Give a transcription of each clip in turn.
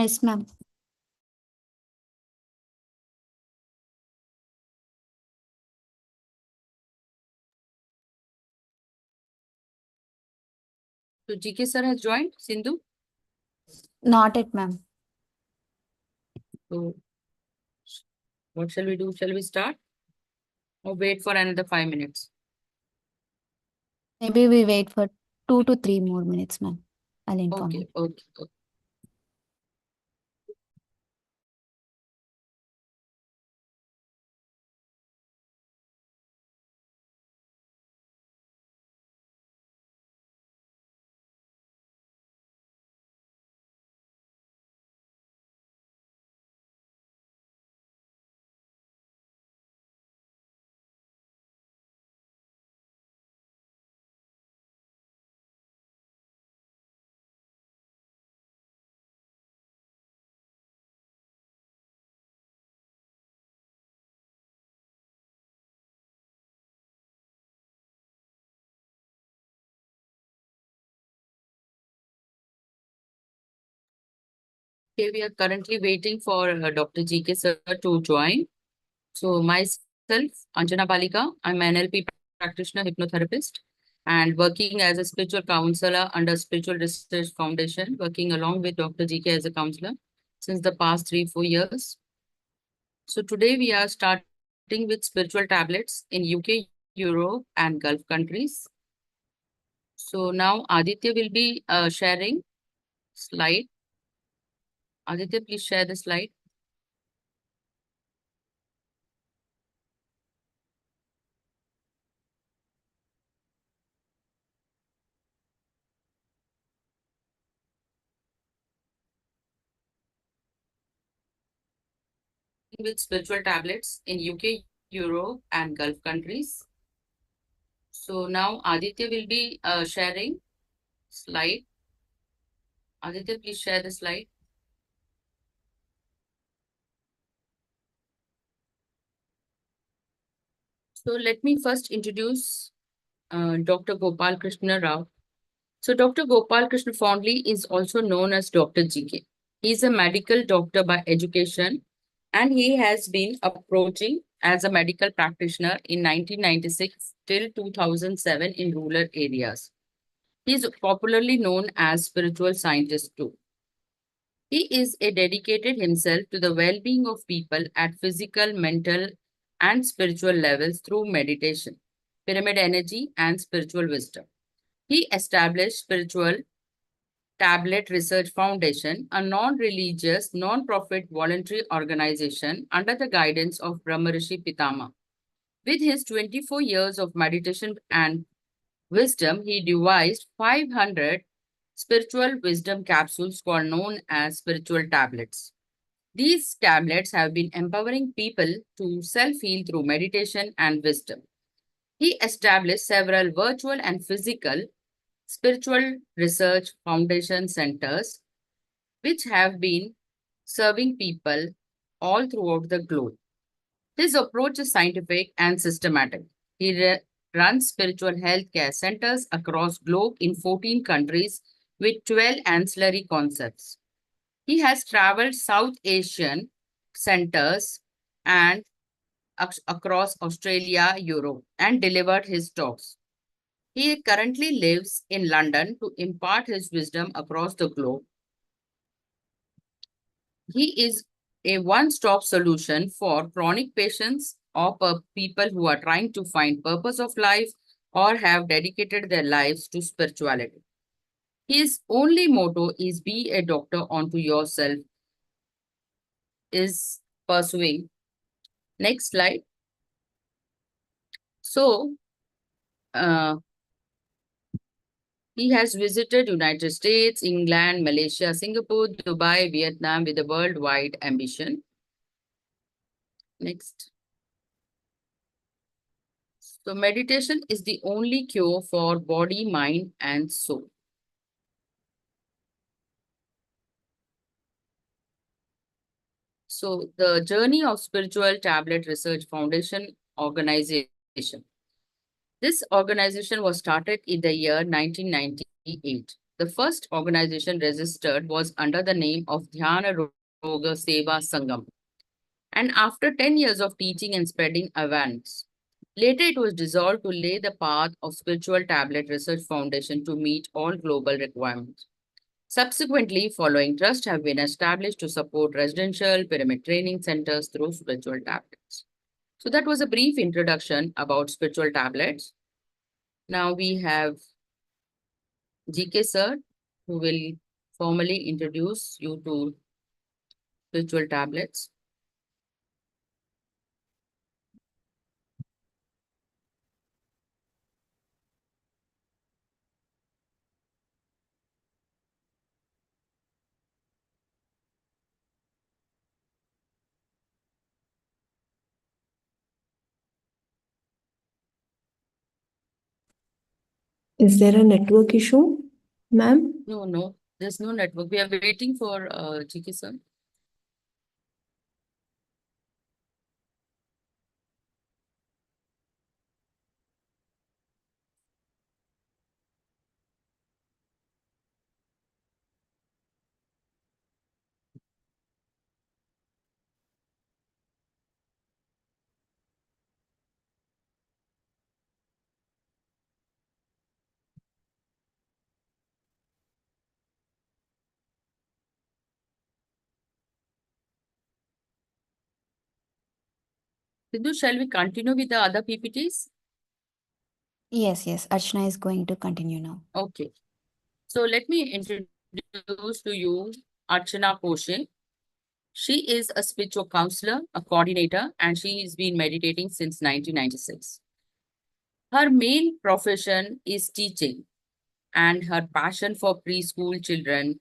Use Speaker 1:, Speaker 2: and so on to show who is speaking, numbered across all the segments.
Speaker 1: Yes, ma'am.
Speaker 2: So GK sir has joined, Sindhu.
Speaker 1: Not it, ma'am.
Speaker 2: So what shall we do? Shall we start or wait for another 5 minutes?
Speaker 1: Maybe we wait for 2 to 3 more minutes, ma'am. I'll inform you.
Speaker 2: Okay. Okay, we are currently waiting for Dr. GK sir to join. So myself, Anjana Baliga, I'm an NLP practitioner, hypnotherapist, and working as a spiritual counselor under Spiritual Research Foundation, working along with Dr. GK as a counselor since the past 3-4 years. So today we are starting with spiritual tablets in UK, Europe, and Gulf countries. So now Aditya will be sharing slide. Aditya, please share the slide. With spiritual tablets in UK, Europe, and Gulf countries. So now Aditya will be sharing slide. Aditya, please share the slide. So let me first introduce Dr. Gopal Krishna Rao. So Dr. Gopal Krishna fondly is also known as Dr. GK. He is a medical doctor by education, and he has been approaching as a medical practitioner in 1996 till 2007 in rural areas. He is popularly known as spiritual scientist too. He is a dedicated himself to the well-being of people at physical, mental, and spiritual levels through meditation, pyramid energy, and spiritual wisdom. He established Spiritual Tablet Research Foundation, a non-religious, non-profit voluntary organization under the guidance of Brahmarishi Pitama. With his 24 years of meditation and wisdom, he devised 500 spiritual wisdom capsules called known as spiritual tablets. These tablets have been empowering people to self-heal through meditation and wisdom. He established several virtual and physical spiritual research foundation centers, which have been serving people all throughout the globe. His approach is scientific and systematic. He runs spiritual healthcare centers across globe in 14 countries with 12 ancillary concepts. He has traveled South Asian centers and across Australia, Europe, and delivered his talks. He currently lives in London to impart his wisdom across the globe. He is a one-stop solution for chronic patients or people who are trying to find purpose of life or have dedicated their lives to spirituality. His only motto is be a doctor unto yourself, is pursuing. Next slide. So, uh, he has visited United States, England, Malaysia, Singapore, Dubai, Vietnam with a worldwide ambition. Next. So meditation is the only cure for body, mind, and soul. So the journey of Spiritual Tablet Research Foundation organization. This organization was started in the year 1998. The first organization registered was under the name of Dhyana Roga Seva Sangam. And after 10 years of teaching and spreading awareness, later it was dissolved to lay the path of Spiritual Tablet Research Foundation to meet all global requirements. Subsequently, following trusts have been established to support residential pyramid training centers through spiritual tablets. So that was a brief introduction about spiritual tablets. Now we have GK sir, who will formally introduce you to spiritual tablets.
Speaker 3: Is there a network issue, ma'am?
Speaker 2: No, there's no network. We are waiting for GK sir. Sidhu, shall we continue with the other PPTs?
Speaker 1: Yes, yes. Archana is going to continue now.
Speaker 2: Okay. So let me introduce to you Archana Posche. She is a spiritual counselor, a coordinator, and she has been meditating since 1996. Her main profession is teaching, and her passion for preschool children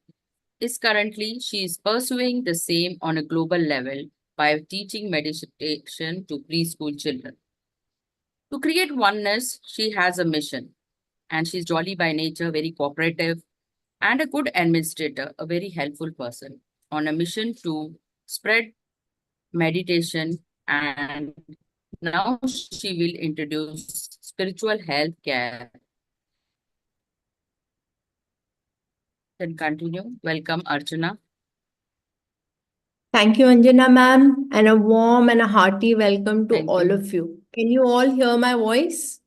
Speaker 2: is currently she is pursuing the same on a global level by teaching meditation to preschool children. To create oneness, she has a mission, and she's jolly by nature, very cooperative, and a good administrator, a very helpful person, on a mission to spread meditation. And now she will introduce spiritual health care. Then continue. Welcome, Archana.
Speaker 3: Thank you, Anjana ma'am, and a warm and a hearty welcome to
Speaker 2: Thank
Speaker 3: all
Speaker 2: you.
Speaker 3: of you. Can you all hear my voice?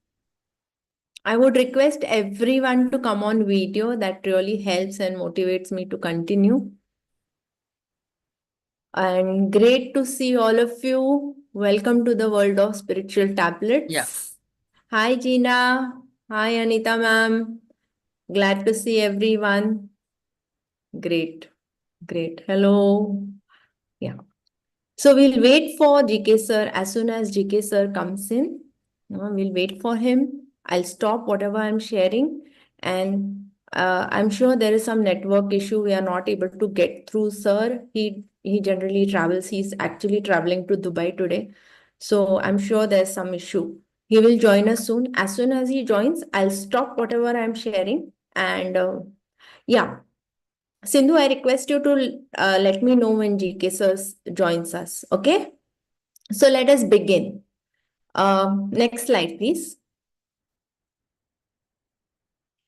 Speaker 3: I would request everyone to come on video. That really helps and motivates me to continue. And great to see all of you. Welcome to the world of spiritual tablets.
Speaker 2: Yeah.
Speaker 3: Hi, Gina. Hi, Anita ma'am. Glad to see everyone. Great. Great. Hello. Yeah. So we'll wait for GK sir. As soon as GK sir comes in, we'll wait for him. I'll stop whatever I'm sharing. And I'm sure there is some network issue. We are not able to get through sir. He generally travels. He's actually traveling to Dubai today. So I'm sure there's some issue. He will join us soon. As soon as he joins, I'll stop whatever I'm sharing. And yeah. Sindhu, I request you to let me know when GK sir joins us. Okay? So let us begin. Next slide, please.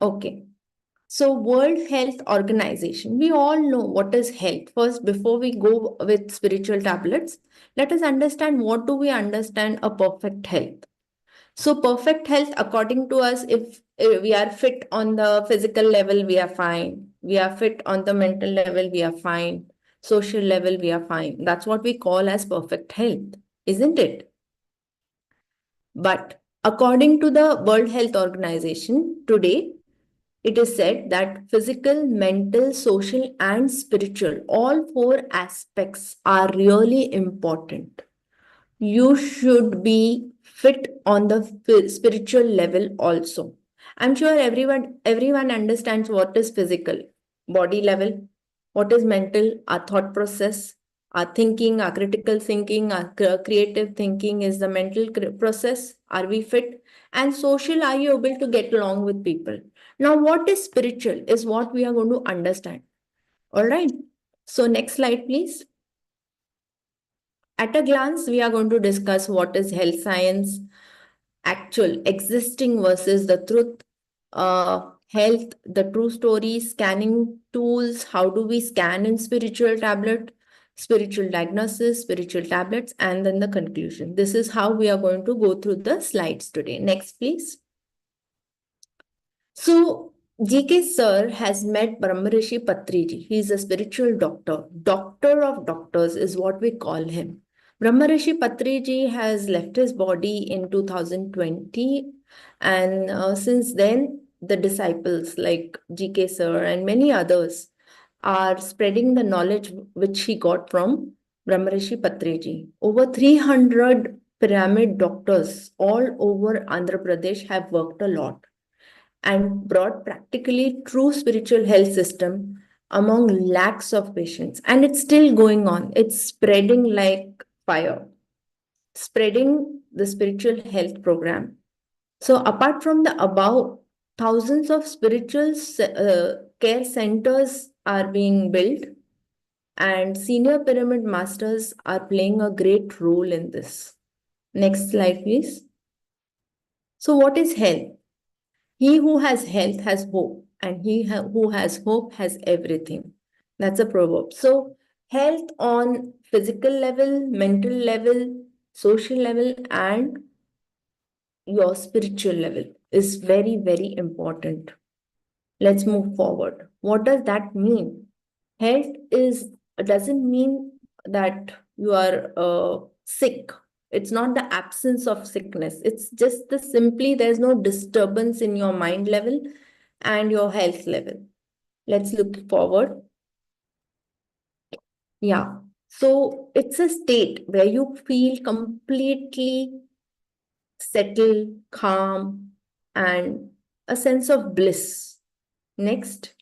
Speaker 3: Okay. So World Health Organization, we all know what is health. First, before we go with spiritual tablets, let us understand what do we understand a perfect health. So perfect health, according to us, if we are fit on the physical level, we are fine. We are fit on the mental level, we are fine. Social level, we are fine. That's what we call as perfect health, isn't it? But according to the World Health Organization, today it is said that physical, mental, social, and spiritual, all four aspects are really important. You should be fit on the spiritual level also. I'm sure everyone understands what is physical, body level, what is mental, our thought process, our thinking, our critical thinking, our creative thinking is the mental process. Are we fit? And social, are you able to get along with people? Now, what is spiritual is what we are going to understand. All right. So next slide, please. At a glance, we are going to discuss what is health science, actual existing versus the truth. health, the true story, scanning tools, how do we scan in spiritual tablet, spiritual diagnosis, spiritual tablets, and then the conclusion. This is how we are going to go through the slides today. Next, please. So, GK sir has met Brahmarishi Patriji. He is a spiritual doctor. Doctor of doctors is what we call him. Brahmarishi Patriji has left his body in 2020, and since then, the disciples like GK sir and many others are spreading the knowledge which he got from Brahmarishi Patriji. Over 300 pyramid doctors all over Andhra Pradesh have worked a lot and brought practically true spiritual health system among lakhs of patients. And it's still going on. It's spreading like fire, spreading the spiritual health program. So apart from the above, thousands of spiritual care centers are being built, and senior pyramid masters are playing a great role in this. Next slide, please. So what is health? He who has health has hope, and who has hope has everything. That's a proverb. So, health on physical level, mental level, social level, and your spiritual level is very, very important. Let's move forward. What does that mean? Health is doesn't mean that you are sick. It's not the absence of sickness. It's just the simply there's no disturbance in your mind level and your health level. Let's look forward. Yeah. So it's a state where you feel completely settled, calm, and a sense of bliss. Next.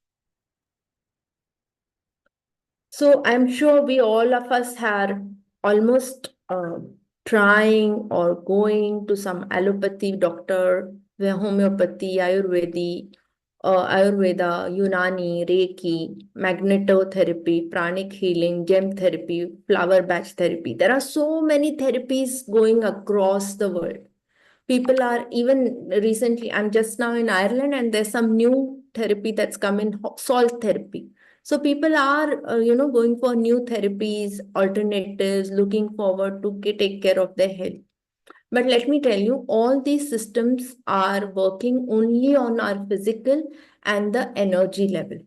Speaker 3: So I'm sure we all of us are almost trying or going to some allopathy doctor, where homeopathy, Ayurveda, Unani, Reiki, magnetotherapy, pranic healing, gem therapy, flower batch therapy. There are so many therapies going across the world. People are even recently, I'm just now in Ireland, and there's some new therapy that's come in, salt therapy. So people are, going for new therapies, alternatives, looking forward to take care of their health. But let me tell you, all these systems are working only on our physical and the energy level.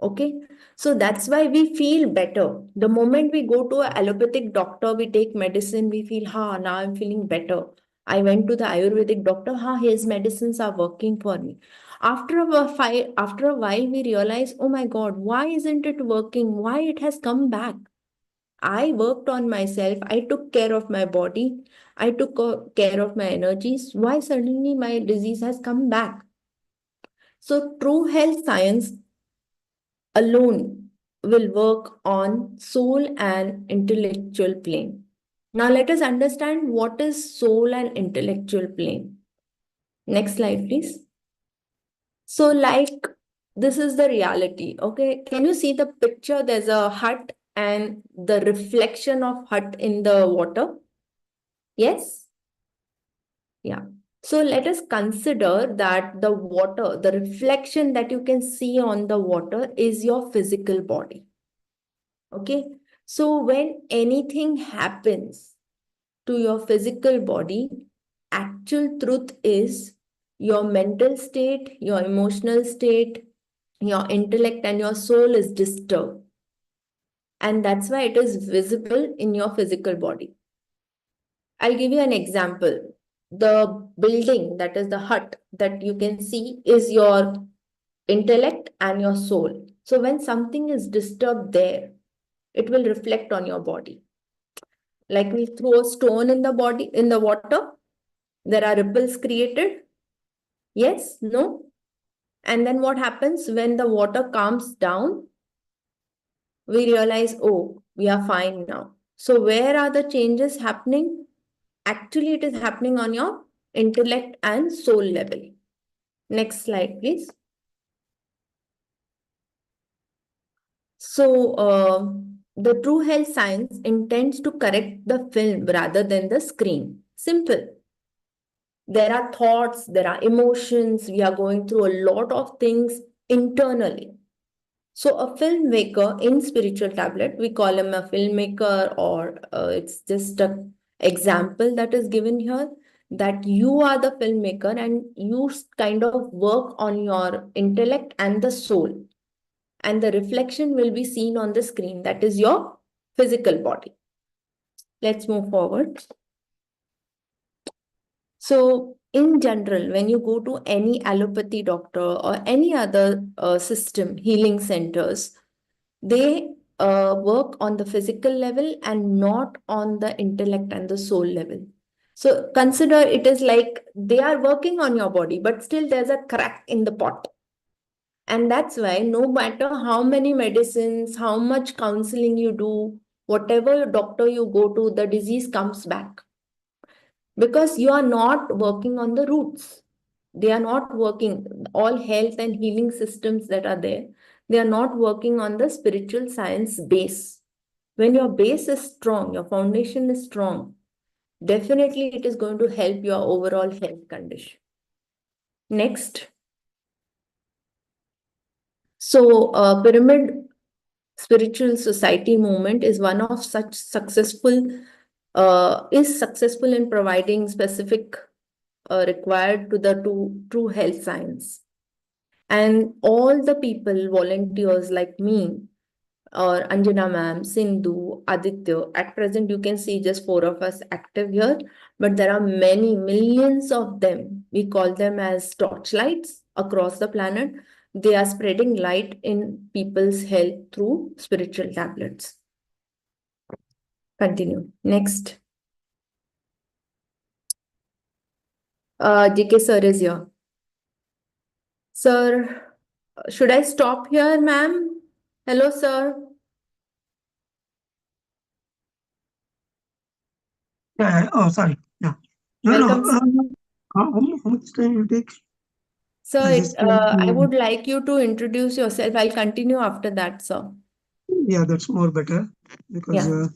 Speaker 3: Okay, so that's why we feel better. The moment we go to an allopathic doctor, we take medicine, we feel, now I'm feeling better. I went to the Ayurvedic doctor, his medicines are working for me. After a while, we realize, oh my God, why isn't it working? Why it has come back? I worked on myself. I took care of my body. I took care of my energies. Why suddenly my disease has come back? So true health science alone will work on soul and intellectual plane. Now let us understand what is soul and intellectual plane. Next slide, please. So this is the reality. Okay. Can you see the picture? There's a hut and the reflection of hut in the water. Yes? Yeah. So let us consider that the water, the reflection that you can see on the water is your physical body. Okay. So when anything happens to your physical body, actual truth is your mental state, your emotional state, your intellect, and your soul is disturbed. And that's why it is visible in your physical body. I'll give you an example. The building, that is the hut that you can see, is your intellect and your soul. So when something is disturbed there, it will reflect on your body. Like we throw a stone in the body, in the water, there are ripples created. Yes, no. And then what happens when the water calms down? We realize, oh, we are fine now. So where are the changes happening? Actually, it is happening on your intellect and soul level. Next slide, please. So, the true health science intends to correct the film rather than the screen. Simple. there are thoughts, there are emotions, we are going through a lot of things internally. So a filmmaker in spiritual tablet, we call him a filmmaker, or it's just a example that is given here, that you are the filmmaker and you kind of work on your intellect and the soul, and the reflection will be seen on the screen. That is your physical body. Let's move forward. So in general, when you go to any allopathy doctor or any other system, healing centers, they work on the physical level and not on the intellect and the soul level. So consider it is like they are working on your body, but still there's a crack in the pot. And that's why no matter how many medicines, how much counseling you do, whatever doctor you go to, the disease comes back because you are not working on the roots. They are not working, all health and healing systems that are there, they are not working on the spiritual science base. When your base is strong, your foundation is strong, definitely it is going to help your overall health condition. Next. So, Pyramid Spiritual Society movement is one of such is successful in providing specific required to the true health science. And all the people, volunteers like me, or Anjana ma'am, Sindhu, Aditya, at present you can see just 4 of us active here, but there are many millions of them. We call them as torchlights across the planet. They are spreading light in people's health through spiritual tablets. Continue. Next. JK sir is here. Sir, should I stop here, ma'am? Hello, sir.
Speaker 4: Oh, sorry. Yeah. No,
Speaker 3: Welcome,
Speaker 4: no.
Speaker 3: sir.
Speaker 4: How much time will take?
Speaker 3: Sir,
Speaker 4: I just want
Speaker 3: I
Speaker 4: to-
Speaker 3: would like you to introduce yourself. I'll continue after that, sir.
Speaker 4: Yeah, that's more better because
Speaker 3: Yeah.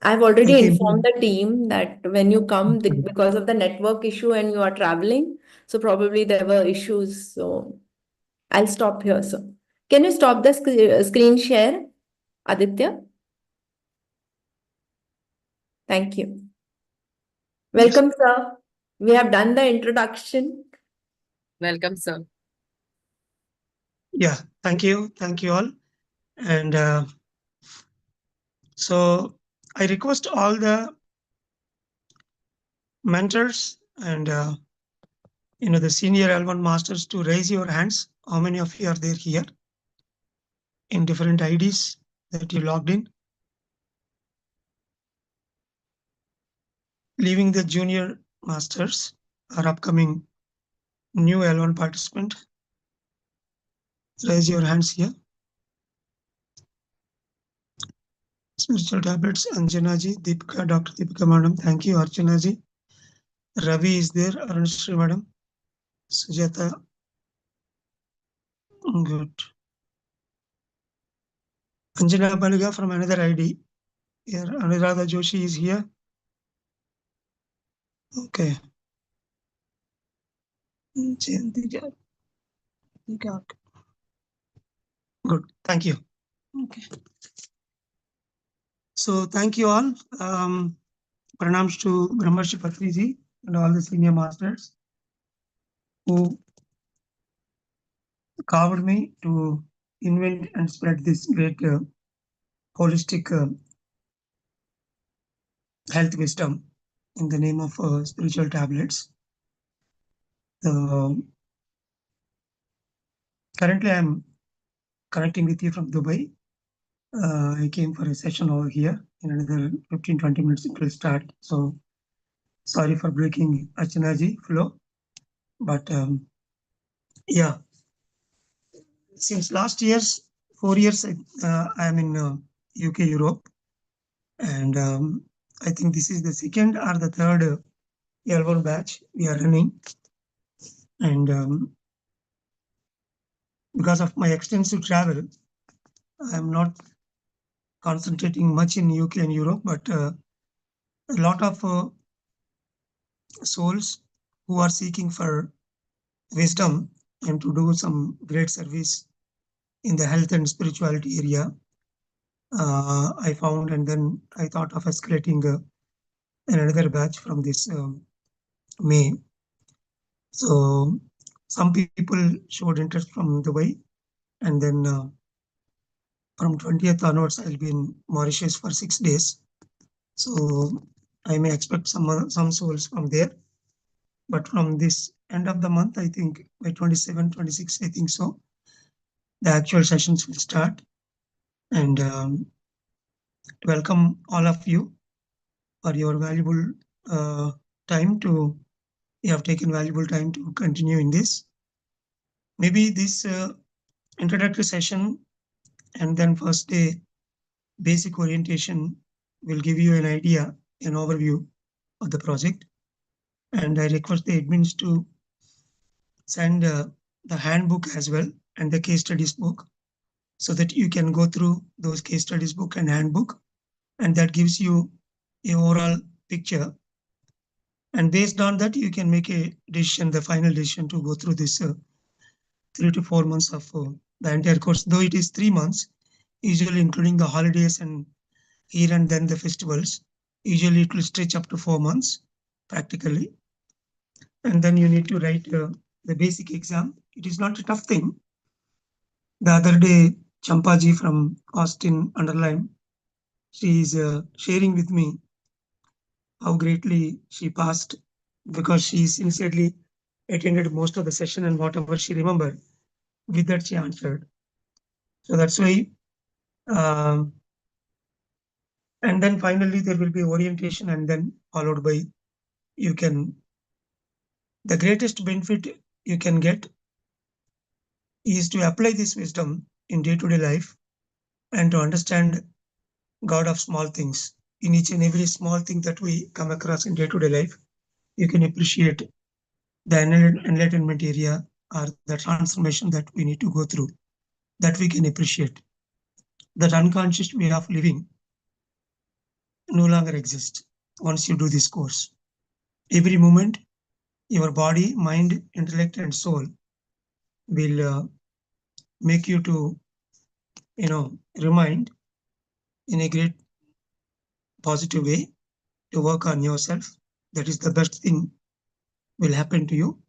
Speaker 3: I've already
Speaker 4: I came.
Speaker 3: informed the team that when you come, because of the network issue and you are traveling, so probably there were issues. So I'll stop here, sir. Can you stop the screen share, Aditya? Thank you. Welcome, sir. We have done the introduction.
Speaker 2: Welcome, sir.
Speaker 4: Yeah, thank you all. And so I request all the mentors and the senior L1 masters to raise your hands. How many of you are there here in different IDs that you logged in? Leaving the junior masters or upcoming new L1 participant. Raise your hands here. Spiritual tablets, Anjana ji, Deepika, Dr. Deepika madam, thank you. Archana ji, Ravi is there, Arunshri madam, Sujata, good. Anjana Baliga from another ID. Here, Anuradha Joshi is here. Okay. Good, thank you. Okay. So thank you all. Pranams to Brahmarshi Patriji and all the senior masters who covered me to invent and spread this great holistic health wisdom in the name of spiritual tablets. Currently, I'm connecting with you from Dubai. I came for a session over here. In another 15-20 minutes, it will start. So, sorry for breaking Archanaji flow. But yeah, since last 4 years, I am in UK, Europe. And I think this is the second or the third L1 batch we are running. And because of my extensive travel, I am not concentrating much in UK and Europe, but a lot of souls who are seeking for wisdom and to do some great service in the health and spirituality area. I found, and then I thought of escalating another batch from this May. So some people showed interest from Dubai, and then from 20th onwards, I'll be in Mauritius for 6 days. So I may expect some souls from there. But from this end of the month, I think by 27, 26, I think so, the actual sessions will start. And welcome all of you for your valuable time to, you have taken valuable time to continue in this. Maybe this introductory session and then first day basic orientation will give you an idea, an overview of the project. And I request the admins to send the handbook as well and the case studies book, so that you can go through those case studies book and handbook, and that gives you a overall picture. And based on that, you can make a decision, the final decision to go through this 3 to 4 months of the entire course. Though it is 3 months, usually including the holidays and here and then the festivals, usually it will stretch up to 4 months practically. And then you need to write the basic exam. It is not a tough thing. The other day, Champaji from Austin underlined, she is sharing with me how greatly she passed, because she sincerely attended most of the session, and whatever she remembered, with that she answered. So that's why. Um, and then finally there will be orientation, and then followed by, you can, the greatest benefit you can get is to apply this wisdom in day-to-day life and to understand God of small things. In each and every small thing that we come across in day-to-day life, you can appreciate the enlightenment area or the transformation that we need to go through, that we can appreciate. That unconscious way of living no longer exists once you do this course. Every moment, your body, mind, intellect, and soul will make you to, remind in a great positive way to work on yourself. That is the best thing will happen to you.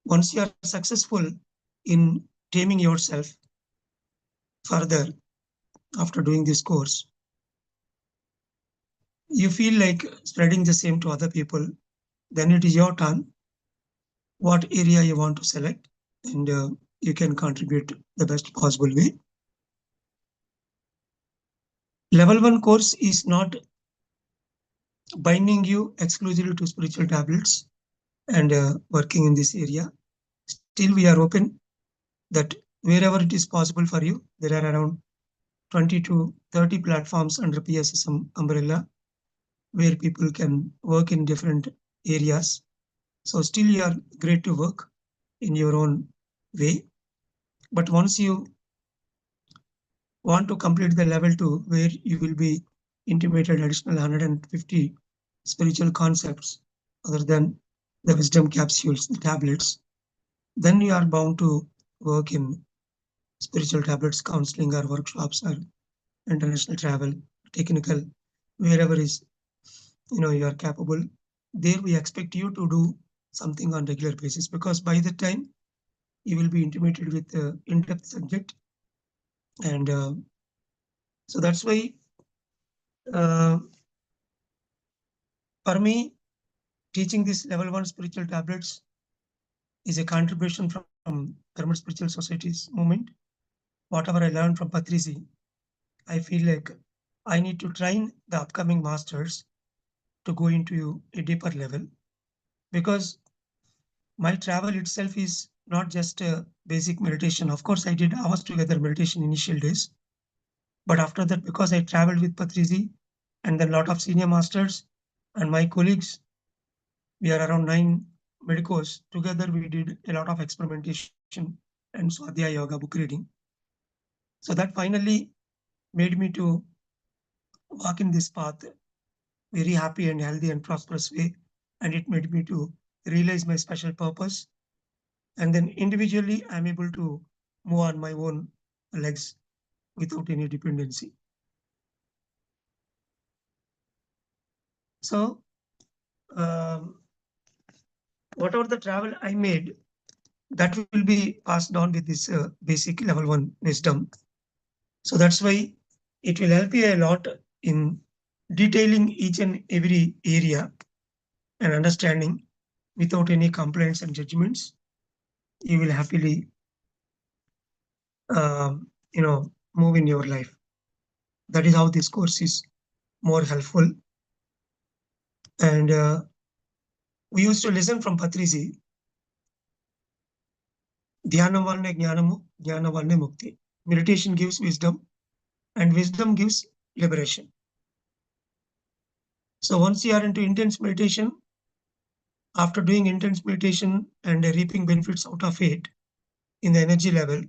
Speaker 4: Once you are successful in taming yourself further after doing this course, you feel like spreading the same to other people. Then it is your turn, what area you want to select, and you can contribute the best possible way. Level 1 course is not binding you exclusively to spiritual tablets and working in this area. Still, we are open that wherever it is possible for you, there are around 20 to 30 platforms under PSSM umbrella where people can work in different areas. So still you are great to work in your own way. But once you want to complete the level 2, where you will be intimated additional 150 spiritual concepts other than the wisdom capsules, the tablets, then you are bound to work in spiritual tablets, counseling, or workshops, or international travel, technical, wherever is, you are capable. There we expect you to do something on regular basis, because by the time you will be intimated with the in-depth subject. And so that's why uh, for me, teaching this level 1 spiritual tablets is a contribution from Pyramid Spiritual Society's movement. Whatever I learned from Patrizi, I feel like I need to train the upcoming masters to go into a deeper level, because my travel itself is not just a basic meditation. Of course, I did hours together meditation initial days, but after that, because I traveled with Patrizi and then a lot of senior masters and my colleagues, we are around 9 medicos. Together, we did a lot of experimentation and Swadhyaya Yoga book reading. So that finally made me to walk in this path very happy and healthy and prosperous way. And it made me to realize my special purpose, and then individually I'm able to move on my own legs without any dependency. So, whatever the travel I made, that will be passed on with this basic level 1 wisdom. So that's why it will help you a lot in detailing each and every area and understanding without any complaints and judgments. You will happily, move in your life. That is how this course is more helpful. And we used to listen from Patriji, Dhyanam Varne Jnanamu, Jnana Varne Mukti. Meditation gives wisdom, and wisdom gives liberation. So once you are into intense meditation, after doing intense meditation and reaping benefits out of it in the energy level,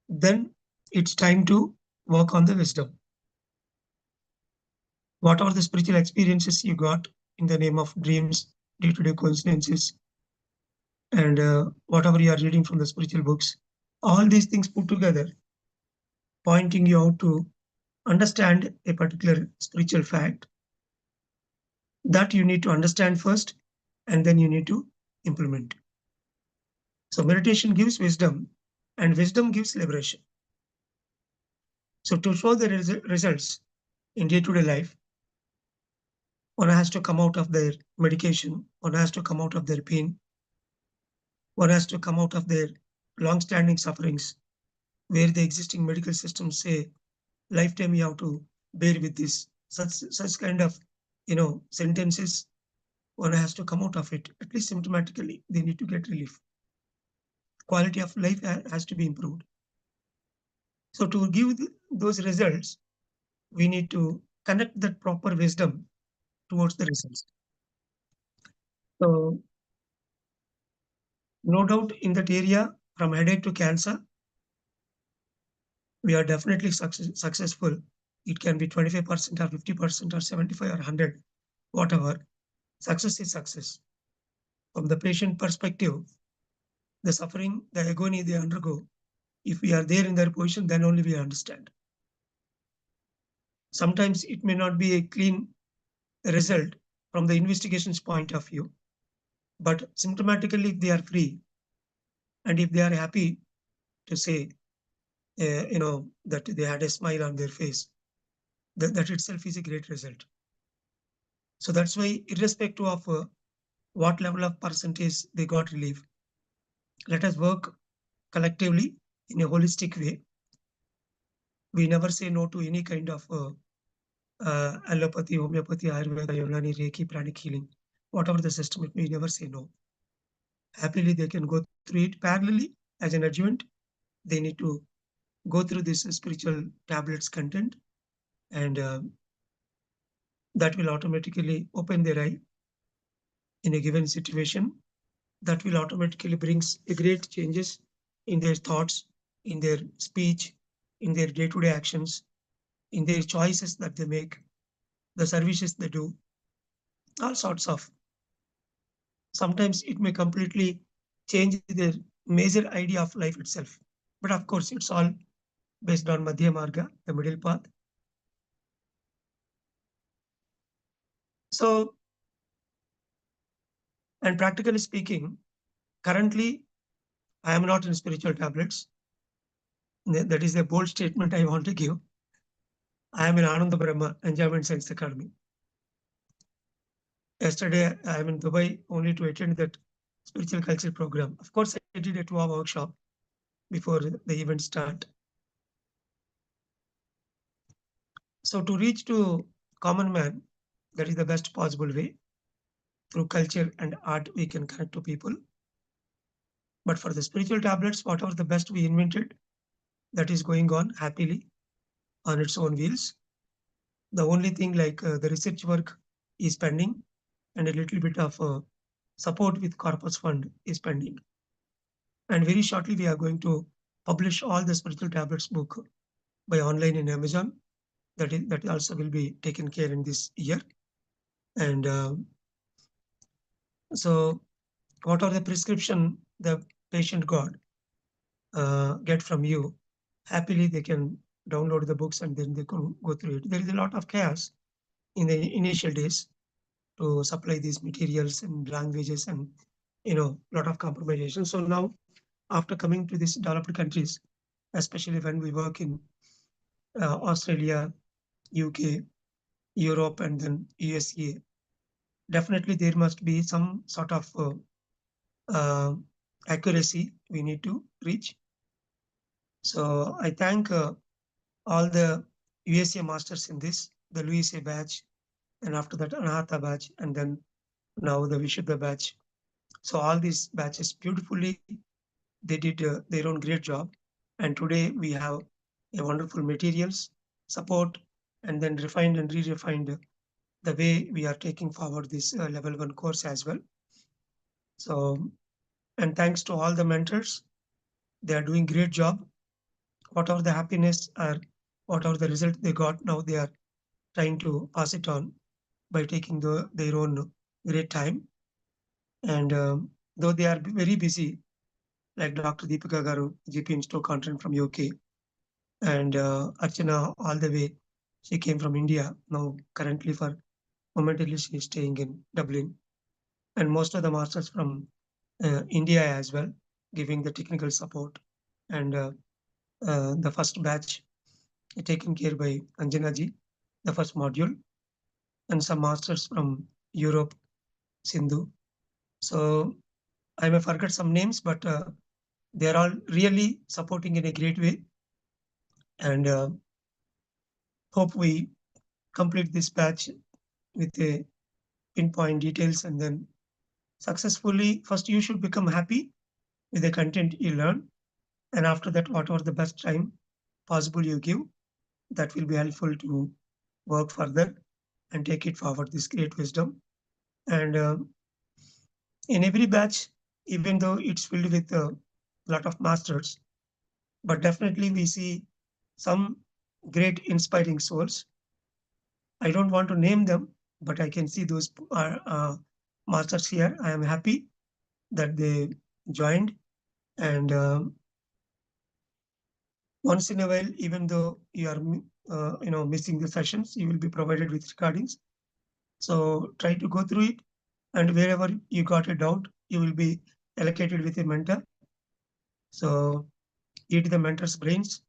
Speaker 4: then it's time to work on the wisdom. Whatever the spiritual experiences you got in the name of dreams, day-to-day coincidences, and whatever you are reading from the spiritual books, all these things put together, pointing you out to understand a particular spiritual fact that you need to understand first, and then you need to implement. So meditation gives wisdom, and wisdom gives liberation. So to show the results in day-to-day life, one has to come out of their medication, one has to come out of their pain, one has to come out of their long-standing sufferings, where the existing medical systems say, lifetime you have to bear with this. Such kind of, sentences, one has to come out of it. At least symptomatically, they need to get relief. Quality of life has to be improved. So to give those results, we need to connect that proper wisdom towards the results. So no doubt in that area, from headache to cancer, we are definitely successful. It can be 25% or 50% or 75 or 100, whatever. Success is success. From the patient perspective, the suffering, the agony they undergo, if we are there in their position, then only we understand. Sometimes it may not be a clean result from the investigation's point of view, but symptomatically, if they are free and if they are happy to say, that they had a smile on their face, that itself is a great result. So that's why, irrespective of what level of percentage they got relief, let us work collectively in a holistic way. We never say no to any kind of allopathy, homeopathy, Ayurveda, Unani, Reiki, pranic healing, whatever the system, we never say no. Happily, they can go through it parallelly as an adjuvant. They need to go through this spiritual tablets content, and that will automatically open their eye in a given situation. That will automatically brings a great changes in their thoughts, in their speech, in their day-to-day actions, in their choices that they make, the services they do, all sorts of. Sometimes it may completely change their major idea of life itself. But of course, it's all based on Madhya Marga, the middle path. So, and practically speaking, currently, I am not in spiritual tablets. That is a bold statement I want to give. I am in Ananda Brahma Enjoyment Science Academy. Yesterday, I am in Dubai only to attend that spiritual culture program. Of course, I did a 2-hour workshop before the event start. So to reach to common man, that is the best possible way. Through culture and art, we can connect to people. But for the spiritual tablets, whatever the best we invented, that is going on happily on its own wheels. The only thing like the research work is pending, and a little bit of support with corpus fund is pending. And very shortly, we are going to publish all the spiritual tablets book by online in Amazon. That also will be taken care in this year. And So what are the prescription the patient get from you? Happily, they can download the books and then they can go through it. There is a lot of chaos in the initial days to supply these materials and languages and lot of compromisation. So now, after coming to these developed countries, especially when we work in Australia, UK, Europe, and then USA, definitely there must be some sort of uh, accuracy we need to reach. So I thank all the USA masters in this, the USA batch, and after that Anahata batch, and then now the Vishuddha batch. So all these batches beautifully, they did their own great job. And today we have a wonderful materials, support, and then refined and re-refined the way we are taking forward this level 1 course as well. So, and thanks to all the mentors, they are doing great job. Whatever the happiness or whatever the result they got, now they are trying to pass it on by taking their own great time. And though they are very busy, like Dr. Deepika Garu, GP in Stoke content from UK, and Archana all the way, she came from India. Now currently for momentarily she is staying in Dublin, and most of the masters from India as well, giving the technical support. And the first batch taken care by Anjana ji, the first module, and some masters from Europe, Sindhu. So I may forget some names, but they are all really supporting in a great way. And hope we complete this batch with a pinpoint details and then successfully. First, you should become happy with the content you learn. And after that, whatever the best time possible you give, that will be helpful to work further and take it forward, this great wisdom. And in every batch, even though it's filled with a lot of masters, but definitely we see some great inspiring souls. I don't want to name them, but I can see those masters here. I am happy that they joined, and once in a while, even though you are missing the sessions, you will be provided with recordings. So try to go through it, and wherever you got a doubt, you will be allocated with a mentor. So eat the mentor's brains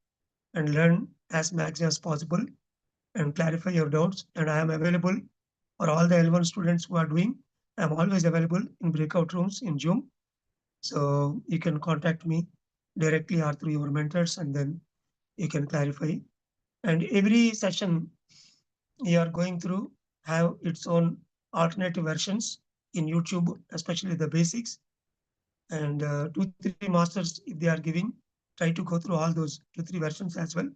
Speaker 4: and learn as much as possible and clarify your doubts. And I am available for all the L1 students who are doing. I'm always available in breakout rooms in Zoom. So you can contact me directly or through your mentors, and then you can clarify. And every session you are going through have its own alternative versions in YouTube, especially the basics. And 2-3 masters, if they are giving, try to go through all those 2-3 versions as well.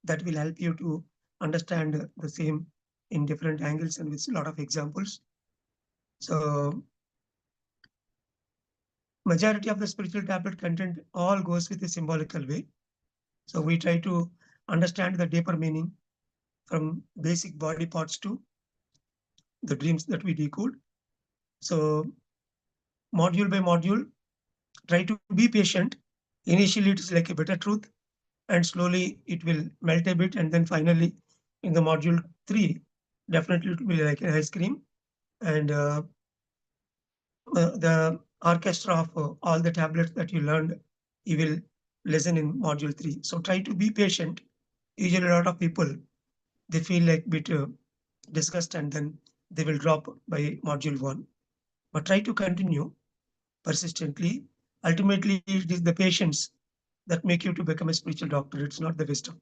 Speaker 4: That will help you to understand the same in different angles and with a lot of examples. So majority of the spiritual tablet content all goes with a symbolical way. So we try to understand the deeper meaning from basic body parts to the dreams that we decode. So module by module, try to be patient. Initially, it is like a bitter truth, and slowly it will melt a bit, and then finally, in the module 3, definitely it will be like an ice cream, and the orchestra of all the tablets that you learned, you will listen in module 3. So try to be patient. Usually, a lot of people they feel like bit disgust, and then they will drop by module 1. But try to continue persistently. Ultimately, it is the patience that make you to become a spiritual doctor. It's not the wisdom.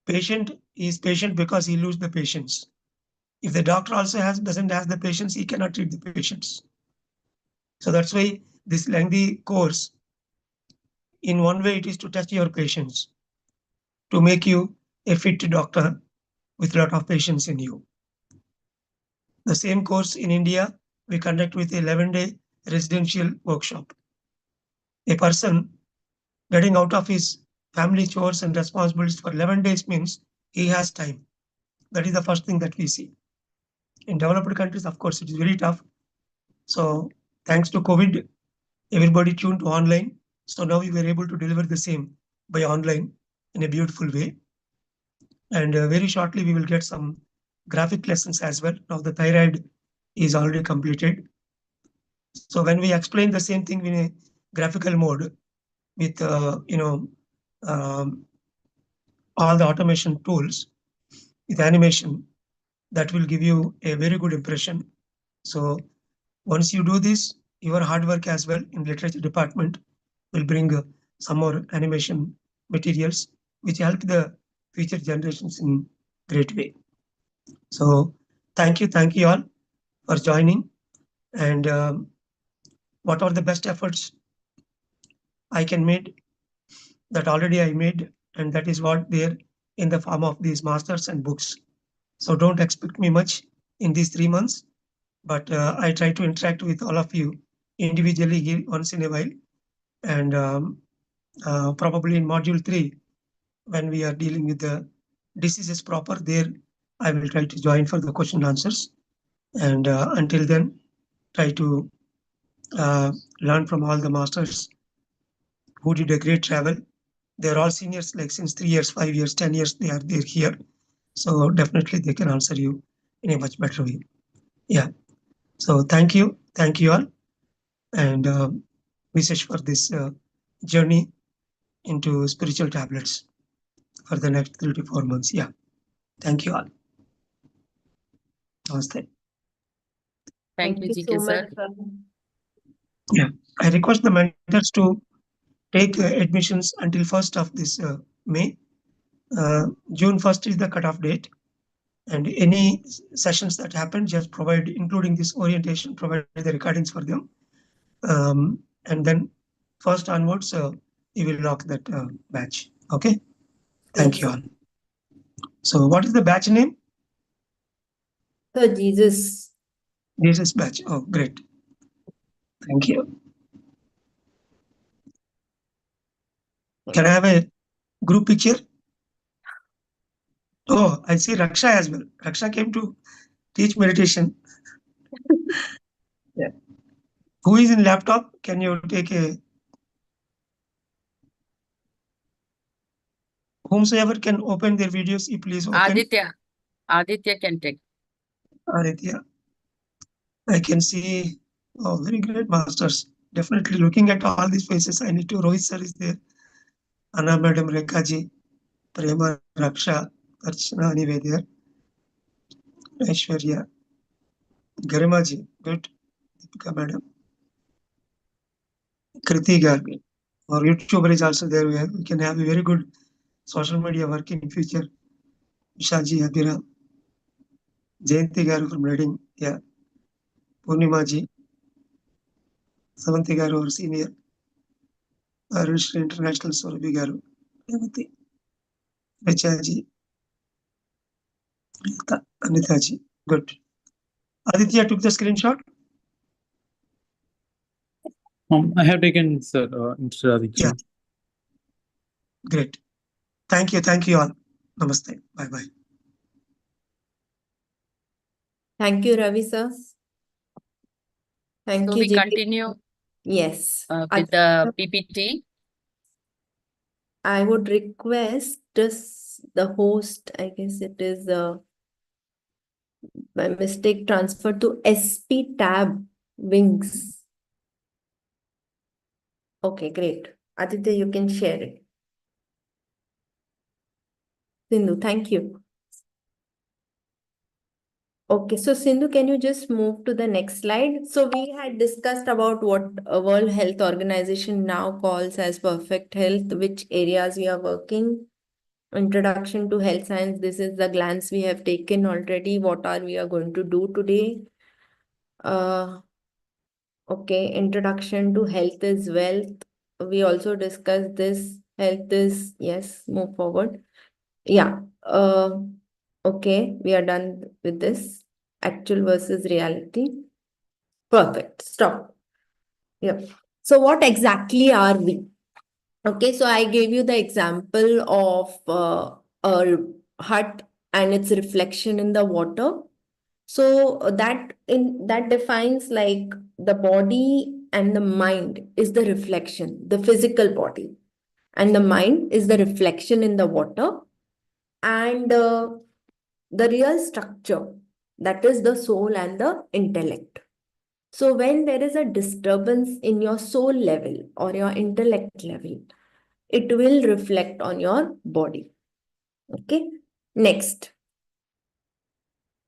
Speaker 4: Patient is patient because he loses the patience. If the doctor also doesn't have the patience, he cannot treat the patients. So that's why this lengthy course, in one way, it is to test your patience, to make you a fit doctor with a lot of patience in you. The same course in India, we conduct with 11-day residential workshop. A person getting out of his family chores and responsibilities for 11 days means he has time. That is the first thing that we see. In developed countries, of course, it is very tough. So thanks to COVID, everybody tuned to online. So now we were able to deliver the same by online in a beautiful way. And very shortly, we will get some graphic lessons as well. Now the thyroid is already completed. So when we explain the same thing in a graphical mode with, um, all the automation tools with animation, that will give you a very good impression. So once you do this, your hard work as well in literature department will bring some more animation materials which help the future generations in great way. So thank you all for joining. And what are the best efforts I can make, that already I made, and that is what there in the form of these masters and books. So don't expect me much in these 3 months, but I try to interact with all of you individually once in a while. And probably in module 3, when we are dealing with the diseases proper, there I will try to join for the question answers. And until then, try to learn from all the masters who did a great travel. They're all seniors, like since 3 years, 5 years, 10 years, they're here. So definitely they can answer you in a much better way. Yeah. So thank you all, and message for this journey into spiritual tablets for the next 3 to 4 months. Yeah. Thank you all. Namaste.
Speaker 2: Thank you,
Speaker 3: you
Speaker 2: GK
Speaker 3: so much,
Speaker 2: sir.
Speaker 4: Yeah. I request the mentors to take admissions until 1st of this May. June 1st is the cutoff date. And any sessions that happen, just provide, including this orientation, provide the recordings for them. And then 1st onwards, you will lock that batch. Okay. Thank
Speaker 3: Yes.
Speaker 4: you all. So what is the batch name?
Speaker 3: So Jesus.
Speaker 4: Jesus batch. Oh, great. Thank you. Can I have a group picture? Oh, I see Raksha as well. Raksha came to teach meditation. Yeah. Who is in laptop? Can you take a, whomsoever can open their videos, you please open.
Speaker 2: Aditya can take.
Speaker 4: Aditya. I can see, oh, very great masters. Definitely looking at all these faces, I need to, Rohit sir is there, Anna Madam, Rekha ji, Prema, Raksha, Archana, anyway there, Aishwarya, Garima ji, good, Deepika Madam, Kriti Gargi. Our YouTuber is also there. We can have a very good social media work in future. Vishaji, Abhira, Jayanti Garu from Reading, yeah, Purnima ji, Savanti Garu, our senior, Arush International, Surabhi Garu, Revati, Recha ji, Anita ji, good. Aditya took the screenshot.
Speaker 5: I have taken, sir, Mr. Aditya.
Speaker 4: Yeah. Great. Thank you all. Namaste. Bye bye.
Speaker 3: Thank you, Ravi sir. Thank
Speaker 2: So
Speaker 3: you,
Speaker 2: we
Speaker 3: JK.
Speaker 2: continue
Speaker 3: Yes.
Speaker 2: with the PPT.
Speaker 3: I would request the host, I guess it is by mistake transferred to SP tab wings. Okay, great. Aditya, you can share it. Sindhu, thank you. Okay, so Sindhu, can you just move to the next slide? So we had discussed about what World Health Organization now calls as perfect health, which areas we are working. Introduction to health science. This is the glance we have taken already. What are we are going to do today? Okay, introduction to health is wealth. We also discussed this. Health is, yes, move forward. Yeah. Okay, we are done with this. Actual versus reality. Perfect. Stop. Yeah. So what exactly are we? Okay, so I gave you the example of a hut and its reflection in the water. So that defines like the body and the mind is the reflection, the physical body, and the mind is the reflection in the water, and the real structure, that is the soul and the intellect. So when there is a disturbance in your soul level or your intellect level, it will reflect on your body. Okay. Next.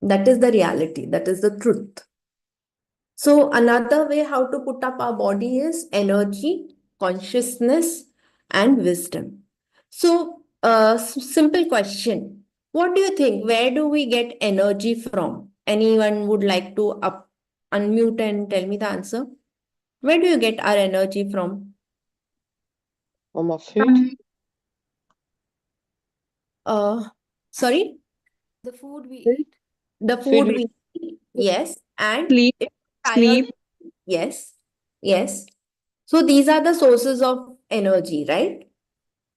Speaker 3: That is the reality. That is the truth. So another way how to put up our body is energy, consciousness, and wisdom. So simple question. What do you think? Where do we get energy from? Anyone would like to unmute and tell me the answer? Where do you get our energy from?
Speaker 6: From our food,
Speaker 3: Sorry?
Speaker 1: The food we
Speaker 6: Food.
Speaker 1: eat.
Speaker 3: The
Speaker 6: food
Speaker 3: food
Speaker 6: we
Speaker 3: we eat, yes. And
Speaker 6: sleep,
Speaker 3: if tired,
Speaker 6: sleep.
Speaker 3: yes, yes. So these are the sources of energy, right?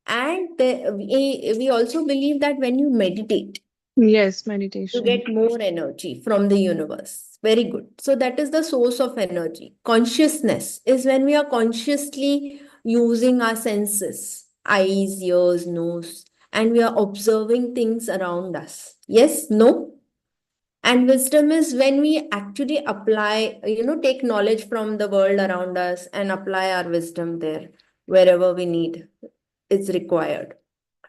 Speaker 3: And we also believe that when you meditate,
Speaker 6: Yes,
Speaker 3: you
Speaker 6: meditation.
Speaker 3: get more energy from the universe. Very good. So that is the source of energy. Consciousness is when we are consciously using our senses, eyes, ears, nose, and we are observing things around us. Yes, no? And wisdom is when we actually apply, take knowledge from the world around us and apply our wisdom there wherever we need is required.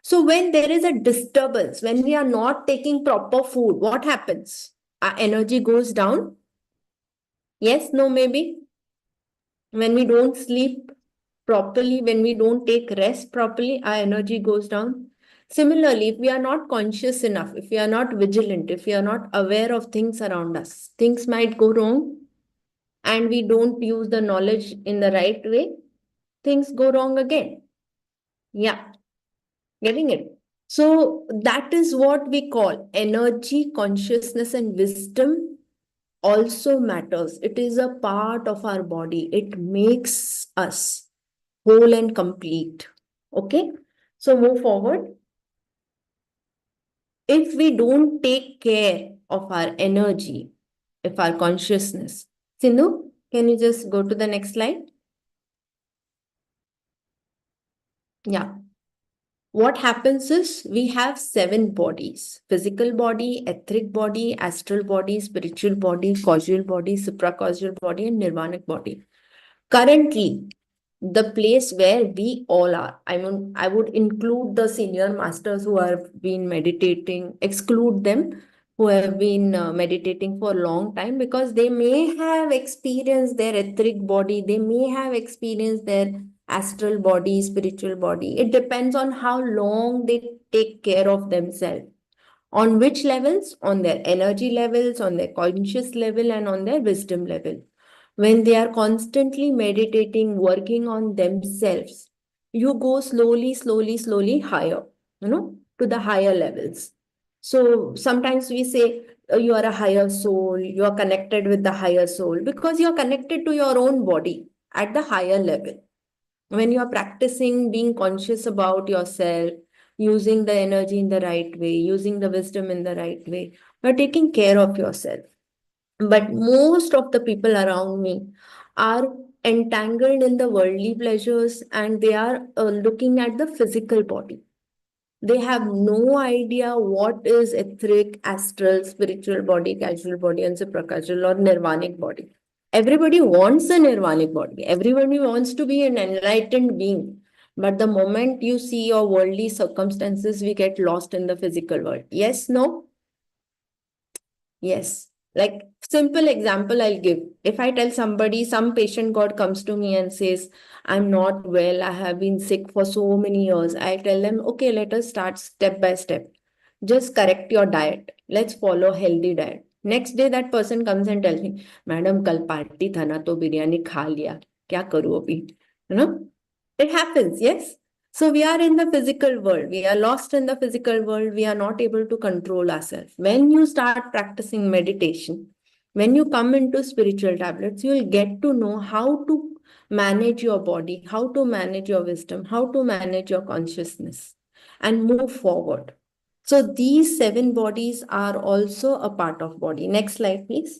Speaker 3: So when there is a disturbance, when we are not taking proper food, what happens? Our energy goes down. Yes, no, maybe. When we don't sleep properly, when we don't take rest properly, our energy goes down. Similarly, if we are not conscious enough, if we are not vigilant, if we are not aware of things around us, things might go wrong, and we don't use the knowledge in the right way, things go wrong again. Yeah, getting it. So that is what we call energy, consciousness, and wisdom also matters. It is a part of our body. It makes us whole and complete. Okay. So move forward. If we don't take care of our energy, if our consciousness, Sindhu, can you just go to the next slide? Yeah. What happens is we have 7 bodies: physical body, etheric body, astral body, spiritual body, causal body, supracausal body, and nirvanic body. Currently, the place where we all are, I mean, I would include the senior masters who have been meditating, exclude them who have been meditating for a long time, because they may have experienced their etheric body, they may have experienced their astral body, spiritual body. It depends on how long they take care of themselves. On which levels? On their energy levels, on their conscious level, and on their wisdom level. When they are constantly meditating, working on themselves, you go slowly, slowly, slowly higher, to the higher levels. So sometimes we say you are a higher soul, you are connected with the higher soul, because you are connected to your own body at the higher level. When you are practicing being conscious about yourself, using the energy in the right way, using the wisdom in the right way, you are taking care of yourself. But most of the people around me are entangled in the worldly pleasures, and they are looking at the physical body. They have no idea what is etheric, astral, spiritual body, casual body, and supracausal or nirvanic body. Everybody wants a nirvanic body. Everybody wants to be an enlightened being. But the moment you see your worldly circumstances, we get lost in the physical world. Yes, no? Yes. Like simple example I'll give. If I tell somebody, some patient God comes to me and says, I'm not well, I have been sick for so many years. I tell them, okay, let us start step by step. Just correct your diet. Let's follow healthy diet. Next day that person comes and tells me, Madam, kal party tha na to biryani kha liya. Kya karu abhi? You know? It happens, yes? So we are in the physical world. We are lost in the physical world. We are not able to control ourselves. When you start practicing meditation, when you come into spiritual tablets, you will get to know how to manage your body, how to manage your wisdom, how to manage your consciousness, and move forward. So these 7 bodies are also a part of body. Next slide, please.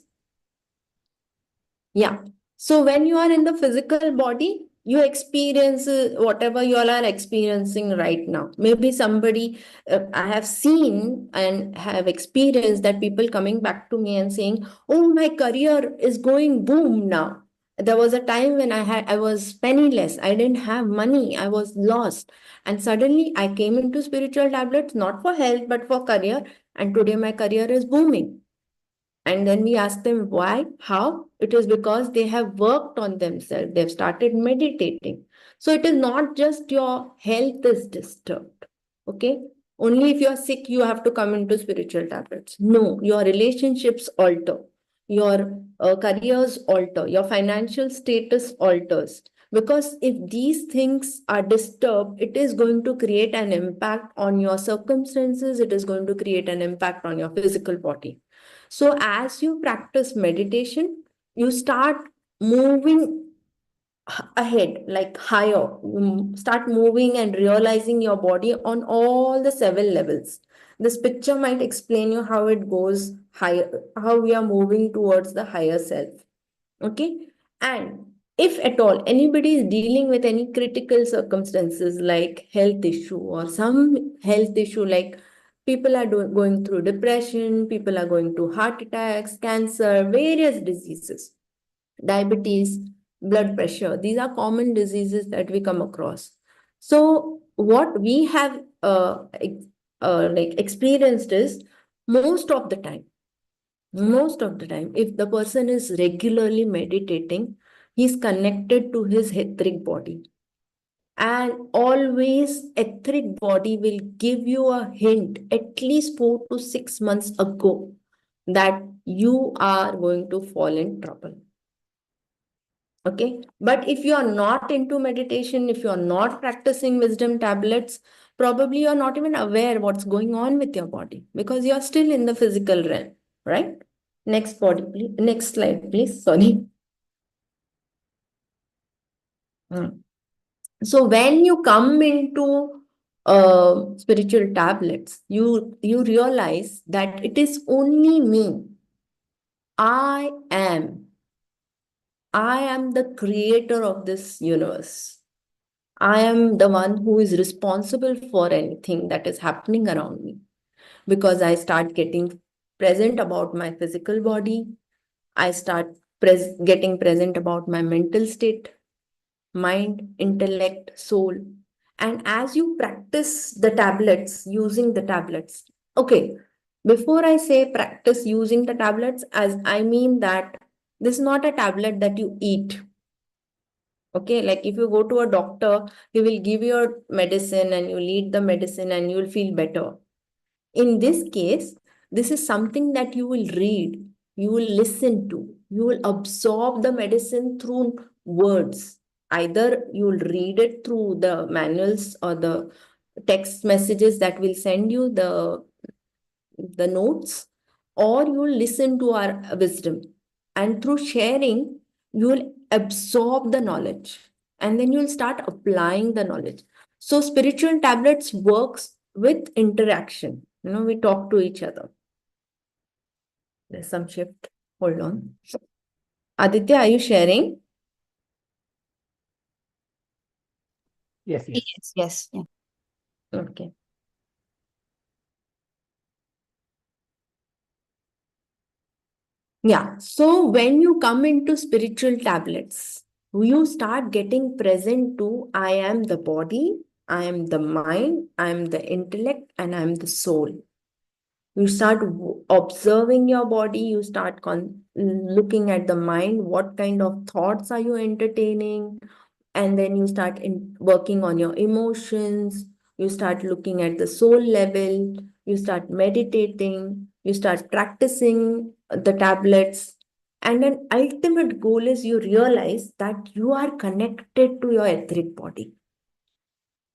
Speaker 3: Yeah. So when you are in the physical body, you experience whatever you all are experiencing right now. Maybe somebody, I have seen and have experienced that people coming back to me and saying, "Oh, my career is going boom now. There was a time when I was penniless. I didn't have money. I was lost. And suddenly I came into spiritual tablets, not for health, but for career. And today my career is booming." And then we ask them why, how? It is because they have worked on themselves. They've started meditating. So it is not just your health is disturbed. Okay. Only if you're sick, you have to come into spiritual tablets. No, your relationships alter, your careers alter, your financial status alters. Because if these things are disturbed, it is going to create an impact on your circumstances. It is going to create an impact on your physical body. So as you practice meditation, you start moving ahead, like higher. You start moving and realizing your body on all the 7 levels. This picture might explain you how it goes higher, how we are moving towards the higher self. Okay. And if at all anybody is dealing with any critical circumstances like health issue or some health issue, like people are going through depression, people are going through heart attacks, cancer, various diseases, diabetes, blood pressure, these are common diseases that we come across. So what we have like experienced is most of the time, if the person is regularly meditating, he's connected to his etheric body. And always etheric body will give you a hint at least 4 to 6 months ago that you are going to fall in trouble. Okay. But if you are not into meditation, if you are not practicing wisdom tablets, probably you are not even aware what's going on with your body because you are still in the physical realm, right? Next body, please. Next slide, please. Sorry. So when you come into spiritual tablets, you realize that it is only me. I am the creator of this universe. I am the one who is responsible for anything that is happening around me because I start getting present about my physical body. I start getting present about my mental state, mind, intellect, soul. And as you practice the tablets, using the tablets, okay, before I say practice using the tablets, as I mean that this is not a tablet that you eat. Okay, like if you go to a doctor, he will give you a medicine and you'll eat the medicine and you'll feel better. In this case, this is something that you will read, you will listen to, you will absorb the medicine through words. Either you will read it through the manuals or the text messages that will send you the notes, or you will listen to our wisdom. And through sharing, you will absorb the knowledge and then you will start applying the knowledge. So spiritual tablets works with interaction. We talk to each other. There's some shift. Hold on. Aditya, are you sharing?
Speaker 5: Yes, yes.
Speaker 1: Yes. Yeah.
Speaker 3: Okay. Yeah. So when you come into spiritual tablets, you start getting present to I am the body, I am the mind, I am the intellect, and I am the soul. You start observing your body, you start looking at the mind, what kind of thoughts are you entertaining, and then you start working on your emotions, you start looking at the soul level, you start meditating, you start practicing the tablets, and an ultimate goal is you realize that you are connected to your etheric body.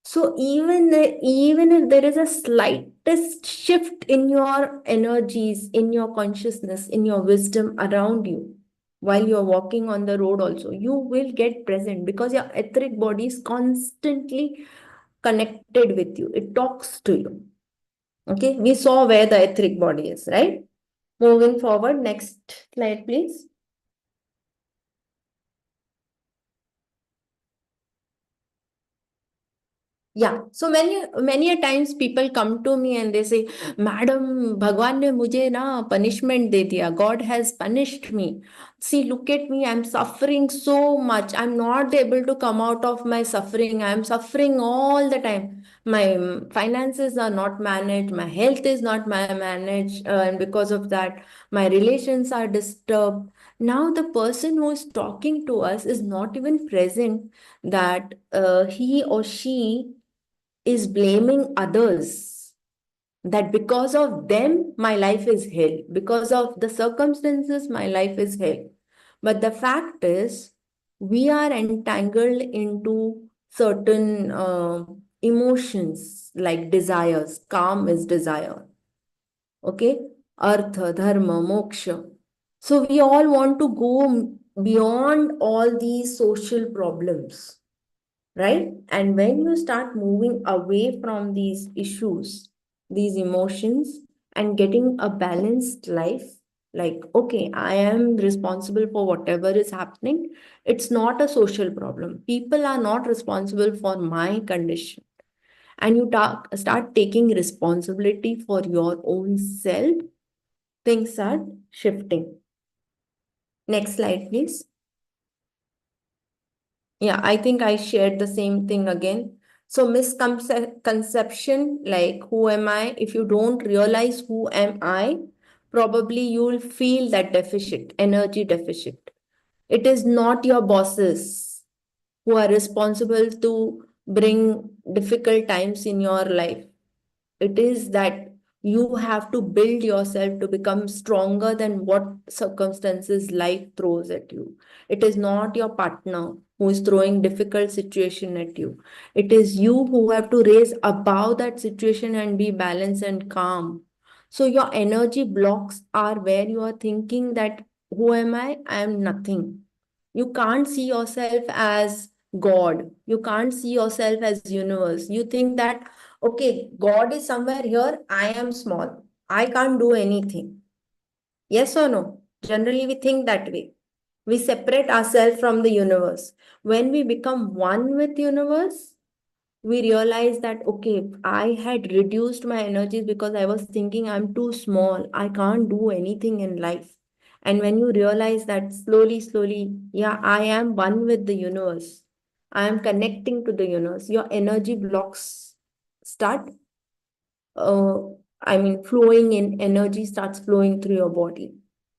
Speaker 3: So even if there is a slightest shift in your energies, in your consciousness, in your wisdom around you, while you're walking on the road also, you will get present because your etheric body is constantly connected with you. It talks to you. Okay, we saw where the etheric body is, right? Moving forward, next slide, please. Yeah, so many a times people come to me and they say, Madam, Bhagwan ne mujhe na punishment de diya. God has punished me. See, look at me. I'm suffering so much. I'm not able to come out of my suffering. I'm suffering all the time. My finances are not managed. My health is not managed. And because of that, my relations are disturbed. Now, the person who is talking to us is not even present that he or she is blaming others, that because of them my life is hell, because of the circumstances my life is hell. But the fact is, we are entangled into certain emotions like desires. Calm is desire. Okay, artha, dharma, moksha. So we all want to go beyond all these social problems, right? And when you start moving away from these issues, these emotions, and getting a balanced life, like, okay, I am responsible for whatever is happening. It's not a social problem. People are not responsible for my condition. And you start taking responsibility for your own self, things are shifting. Next slide, please. Yeah, I think I shared the same thing again. So misconception, like who am I? If you don't realize who am I, probably you'll feel that deficit, energy deficit. It is not your bosses who are responsible to bring difficult times in your life. It is that you have to build yourself to become stronger than what circumstances life throws at you. It is not your partner who is throwing difficult situation at you. It is you who have to raise above that situation and be balanced and calm. So your energy blocks are where you are thinking that who am I? I am nothing. You can't see yourself as God. You can't see yourself as universe. You think that, okay, God is somewhere here, I am small, I can't do anything. Yes or no? Generally, we think that way. We separate ourselves from the universe. When we become one with universe, we realize that, okay, I had reduced my energies because I was thinking I'm too small, I can't do anything in life. And when you realize that slowly, yeah, I am one with the universe, I am connecting to the universe, your energy blocks start uh, flowing in, energy starts flowing through your body.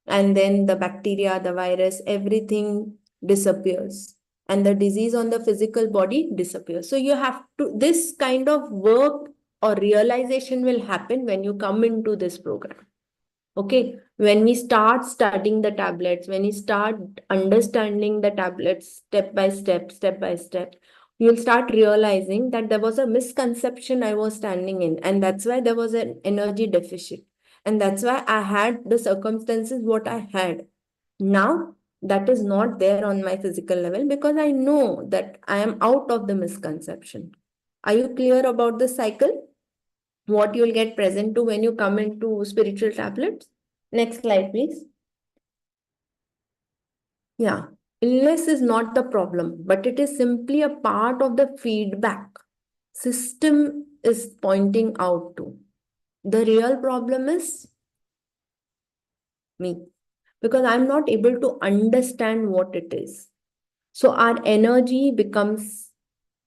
Speaker 3: And then the bacteria, the virus, everything disappears. And the disease on the physical body disappears. So you have to, this kind of work or realization will happen when you come into this program. Okay, when we start studying the tablets, when we start understanding the tablets step by step, you'll start realizing that there was a misconception I was standing in, and that's why there was an energy deficit. And that's why I had the circumstances what I had. Now, that is not there on my physical level because I know that I am out of the misconception. Are you clear about the cycle? What you'll get present to when you come into spiritual tablets? Next slide, please. Yeah, illness is not the problem, but it is simply a part of the feedback system is pointing out to. The real problem is me, because I'm not able to understand what it is. So our energy becomes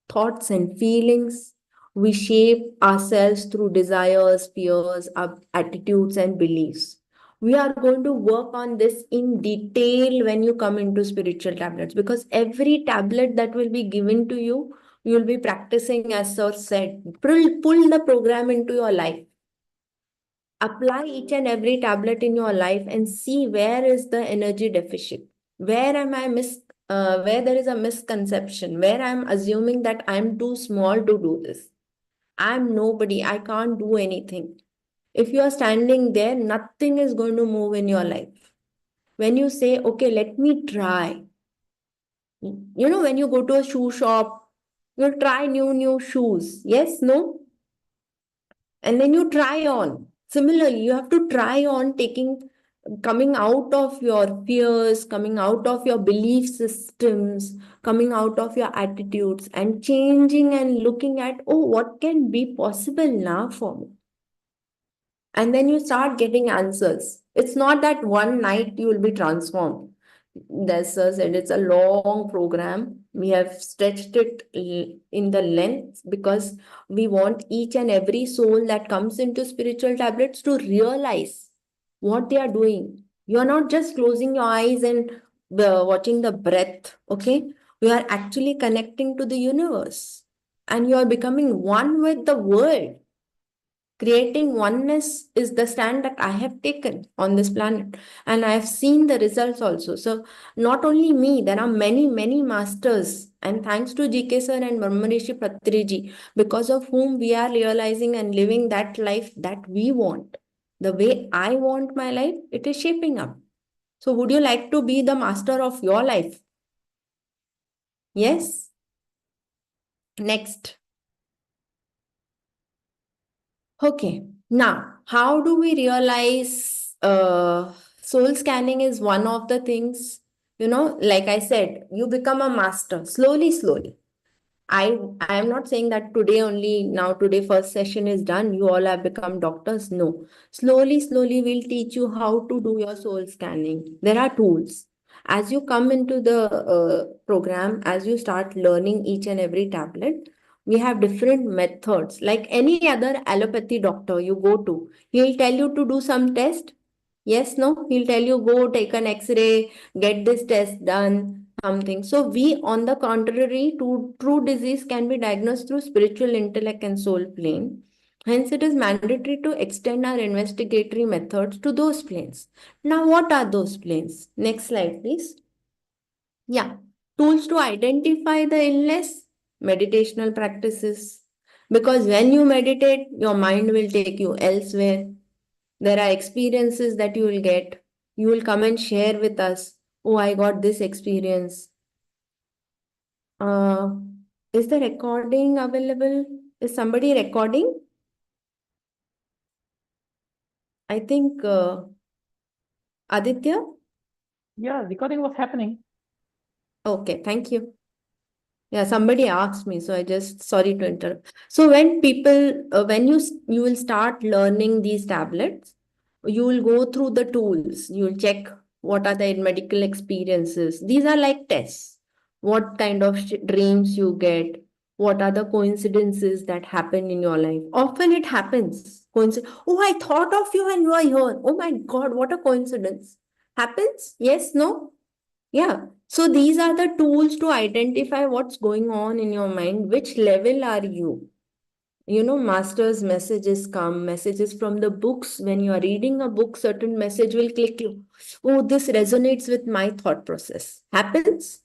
Speaker 3: thoughts and feelings. We shape ourselves through desires, fears, our attitudes, and beliefs. We are going to work on this in detail when you come into spiritual tablets, because every tablet that will be given to you, you will be practicing as Sir said. Pull the program into your life. Apply each and every tablet in your life and see where is the energy deficit. Where am I where there is a misconception, where I'm assuming that I'm too small to do this. I'm nobody, I can't do anything. If you are standing there, nothing is going to move in your life. When you say, okay, let me try. You know, when you go to a shoe shop, you'll try new shoes. Yes, no? And then you try on. Similarly, you have to try on coming out of your fears, coming out of your belief systems, coming out of your attitudes and changing and looking at, oh, what can be possible now for me? And then you start getting answers. It's not that one night you will be transformed. As sir said, it's a long program. We have stretched it in the length because we want each and every soul that comes into spiritual tablets to realize what they are doing. You are not just closing your eyes and watching the breath, okay? You are actually connecting to the universe and you are becoming one with the world. Creating oneness is the stand that I have taken on this planet, and I have seen the results also. So, not only me, there are many, many masters, and thanks to GK sir and Brahmarishi Patriji, because of whom we are realizing and living that life that we want. The way I want my life, it is shaping up. So, would you like to be the master of your life? Yes? Next. Okay, now how do we realize soul scanning is one of the things, like I said, you become a master slowly, slowly. I am not saying that today only, now today first session is done, you all have become doctors. No. Slowly, slowly we'll teach you how to do your soul scanning. There are tools. As you come into the program, as you start learning each and every tablet, we have different methods. Like any other allopathy doctor you go to, he'll tell you to do some test. Yes, no, he'll tell you go take an X-ray, get this test done, something. So we, on the contrary, true disease can be diagnosed through spiritual intellect and soul plane. Hence, it is mandatory to extend our investigatory methods to those planes. Now, what are those planes? Next slide, please. Yeah, tools to identify the illness, meditational practices. Because when you meditate, your mind will take you elsewhere. There are experiences that you will get. You will come and share with us. Oh, I got this experience. Uh, is the recording available? Is somebody recording? I think Aditya?
Speaker 5: Yeah, recording was happening.
Speaker 3: Okay, thank you. Yeah, somebody asked me, so I just sorry to interrupt. So when you will start learning these tablets, you will go through the tools. You will check what are the medical experiences. These are like tests. What kind of dreams you get? What are the coincidences that happen in your life? Often it happens. Oh, I thought of you and you are here. Oh my God, what a coincidence. Happens? Yes, no? Yeah. So these are the tools to identify what's going on in your mind. Which level are you? Master's messages come, messages from the books. When you are reading a book, certain message will click you. Oh, this resonates with my thought process. Happens?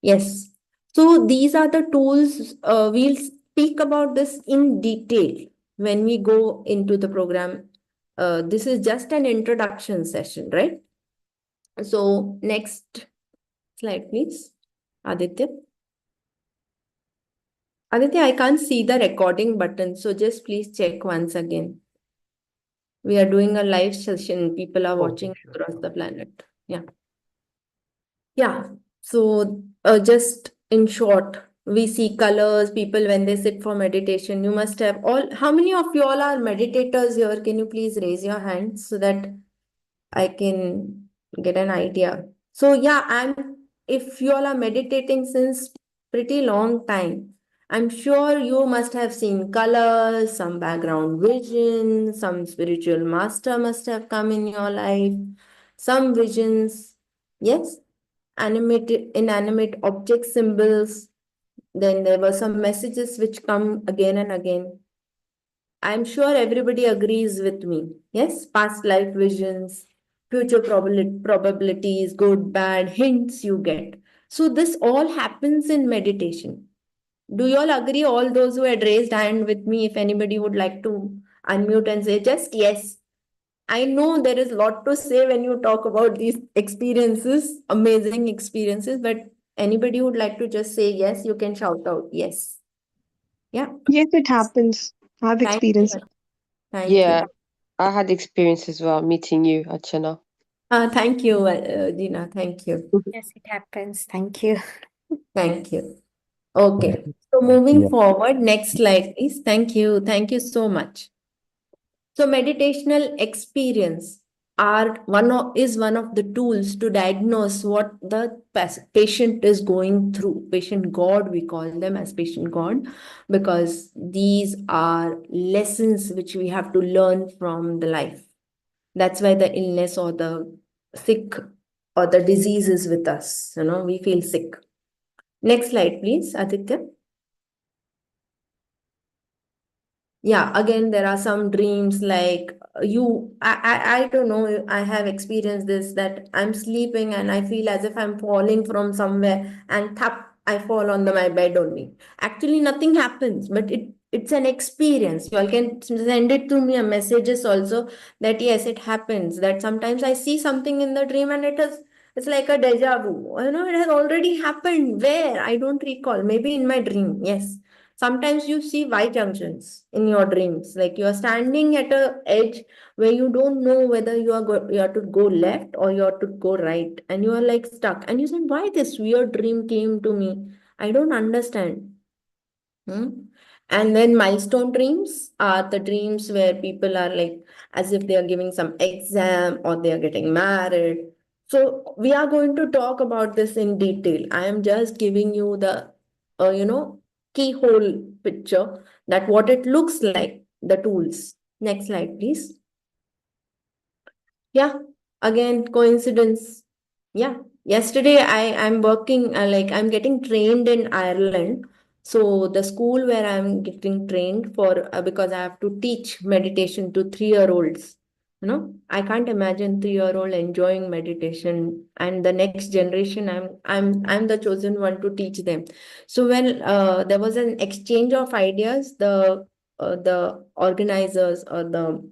Speaker 3: Yes. So these are the tools. We'll speak about this in detail when we go into the program. This is just an introduction session, right? So next slide, please. Aditya. Aditya, I can't see the recording button, so just please check once again. We are doing a live session. People are watching across the planet. Yeah. Yeah. So just in short, we see colors, people when they sit for meditation. You must have how many of you all are meditators here? Can you please raise your hands so that I can get an idea? So yeah, if you all are meditating since pretty long time, I'm sure you must have seen colors, some background vision, some spiritual master must have come in your life, some visions. Yes, inanimate object symbols. Then there were some messages which come again and again. I'm sure everybody agrees with me. Yes, past life visions, future probabilities, good, bad, hints you get. So this all happens in meditation. Do you all agree, all those who had raised hand with me, if anybody would like to unmute and say just yes? I know there is a lot to say when you talk about these experiences, amazing experiences, but anybody would like to just say yes, you can shout out yes. Yeah.
Speaker 6: Yes, it happens. I have
Speaker 3: Thank
Speaker 6: experience.
Speaker 3: you. Thank
Speaker 6: Yeah,
Speaker 3: you.
Speaker 6: I had experience as well meeting you, Archana.
Speaker 3: Thank you, Gina. Thank you.
Speaker 1: Yes, it happens. Thank you.
Speaker 3: Thank you. Okay. So moving forward, next slide, please. Thank you. Thank you so much. So meditational experience is one of the tools to diagnose what the patient is going through. Patient God, we call them as patient God, because these are lessons which we have to learn from the life. That's why the illness or the sick or the disease is with us. We feel sick. Next slide, please, Aditya. Yeah, again, there are some dreams like I don't know, I have experienced this, that I'm sleeping and I feel as if I'm falling from somewhere and tap, I fall on my bed only. Actually, nothing happens, but it's an experience. You all can send it to me a messages also, that yes, it happens, that sometimes I see something in the dream and it's like a deja vu. It has already happened. Where? I don't recall. Maybe in my dream. Yes. Sometimes you see Y junctions in your dreams, like you are standing at a edge where you don't know whether you have to go left or you have to go right, and you are like stuck. And you say, "Why this weird dream came to me? I don't understand." Hmm? And then milestone dreams are the dreams where people are like as if they are giving some exam or they are getting married. So we are going to talk about this in detail. I am just giving you the, keyhole picture, that what it looks like, the tools. Next slide, please. Yeah, again, coincidence. Yeah, yesterday I'm working, like I'm getting trained in Ireland. So the school where I'm getting trained for, because I have to teach meditation to 3-year-olds. I can't imagine 3-year-old enjoying meditation, and the next generation, I'm the chosen one to teach them. So when there was an exchange of ideas, the organizers or the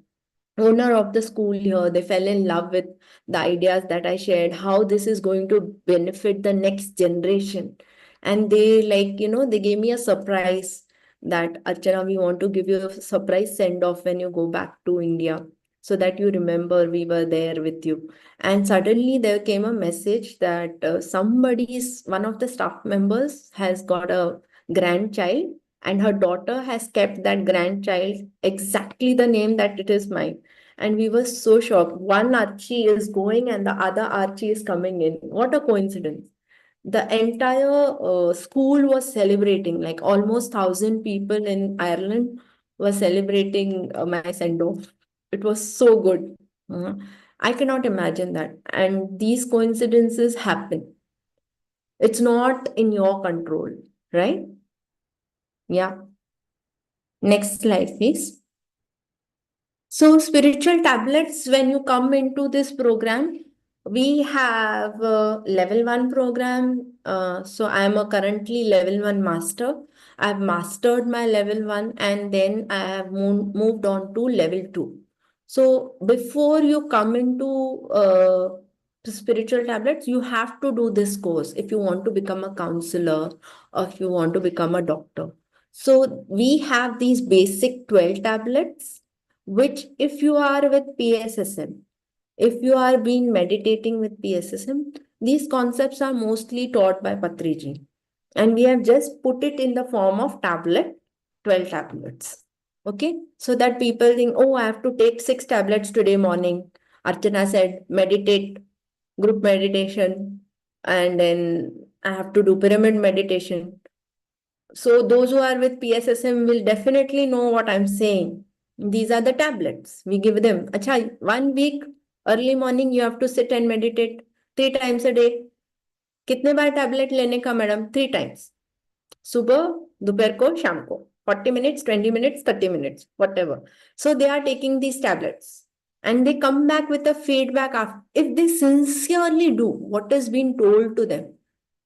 Speaker 3: owner of the school here, they fell in love with the ideas that I shared, how this is going to benefit the next generation. And they, like, they gave me a surprise that, Archana, we want to give you a surprise send off when you go back to India, so that you remember we were there with you. And suddenly there came a message that one of the staff members has got a grandchild, and her daughter has kept that grandchild exactly the name that it is mine. And we were so shocked. One Archie is going and the other Archie is coming in. What a coincidence. The entire school was celebrating, like almost 1,000 people in Ireland were celebrating my send-off. It was so good. Uh, I cannot imagine that. And these coincidences happen. It's not in your control, right? Yeah. Next slide, please. So spiritual tablets, when you come into this program, we have a level 1 program. So I am a currently level 1 master. I've mastered my level 1 and then I have moved on to level 2. So before you come into spiritual tablets, you have to do this course if you want to become a counselor or if you want to become a doctor. So we have these basic 12 tablets, which if you are with PSSM, if you are been meditating with PSSM, these concepts are mostly taught by Patriji. And we have just put it in the form of tablet, 12 tablets. Okay, so that people think, oh, I have to take 6 tablets today morning. Archana said, meditate, group meditation, and then I have to do pyramid meditation. So those who are with PSSM will definitely know what I'm saying. These are the tablets. We give them. Acha, 1 week, early morning, you have to sit and meditate 3 times a day. कितने बार tablet लेने का madam? 3 times. सुबह, दोपहर को, शाम को. 40 minutes, 20 minutes, 30 minutes, whatever. So they are taking these tablets. And they come back with a feedback after. If they sincerely do what is being told to them,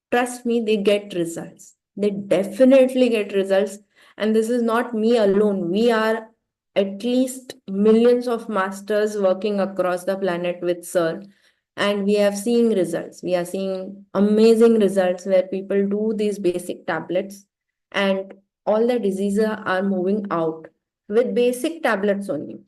Speaker 3: trust me, they get results. They definitely get results. And this is not me alone. We are at least millions of masters working across the planet with Sir. And we have seen results. We are seeing amazing results where people do these basic tablets and all the diseases are moving out. with basic tablets only.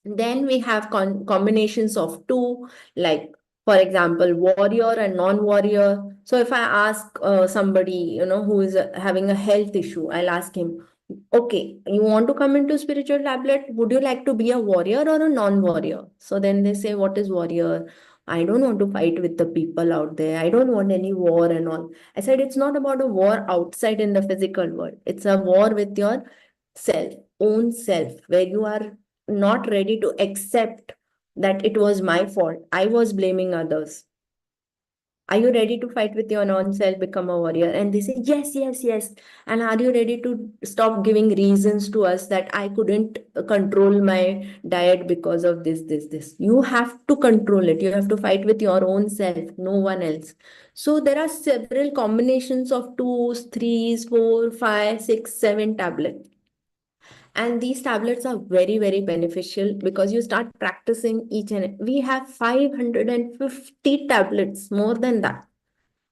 Speaker 3: Then we have combinations of two, like for example, warrior and non-warrior. So if I ask somebody, who is having a health issue, I'll ask him, okay, you want to come into spiritual tablet? Would you like to be a warrior or a non-warrior? So then they say, what is warrior? I don't want to fight with the people out there. I don't want any war and all. I said, it's not about a war outside in the physical world. It's a war with your self, own self, where you are not ready to accept that it was my fault. I was blaming others. Are you ready to fight with your non-self, become a warrior? And they say, yes, yes, yes. And are you ready to stop giving reasons to us that I couldn't control my diet because of this? You have to control it. You have to fight with your own self, no one else. So there are several combinations of twos, threes, four, five, six, seven tablets. And these tablets are very, very beneficial because you start practicing each and we have 550 tablets, more than that.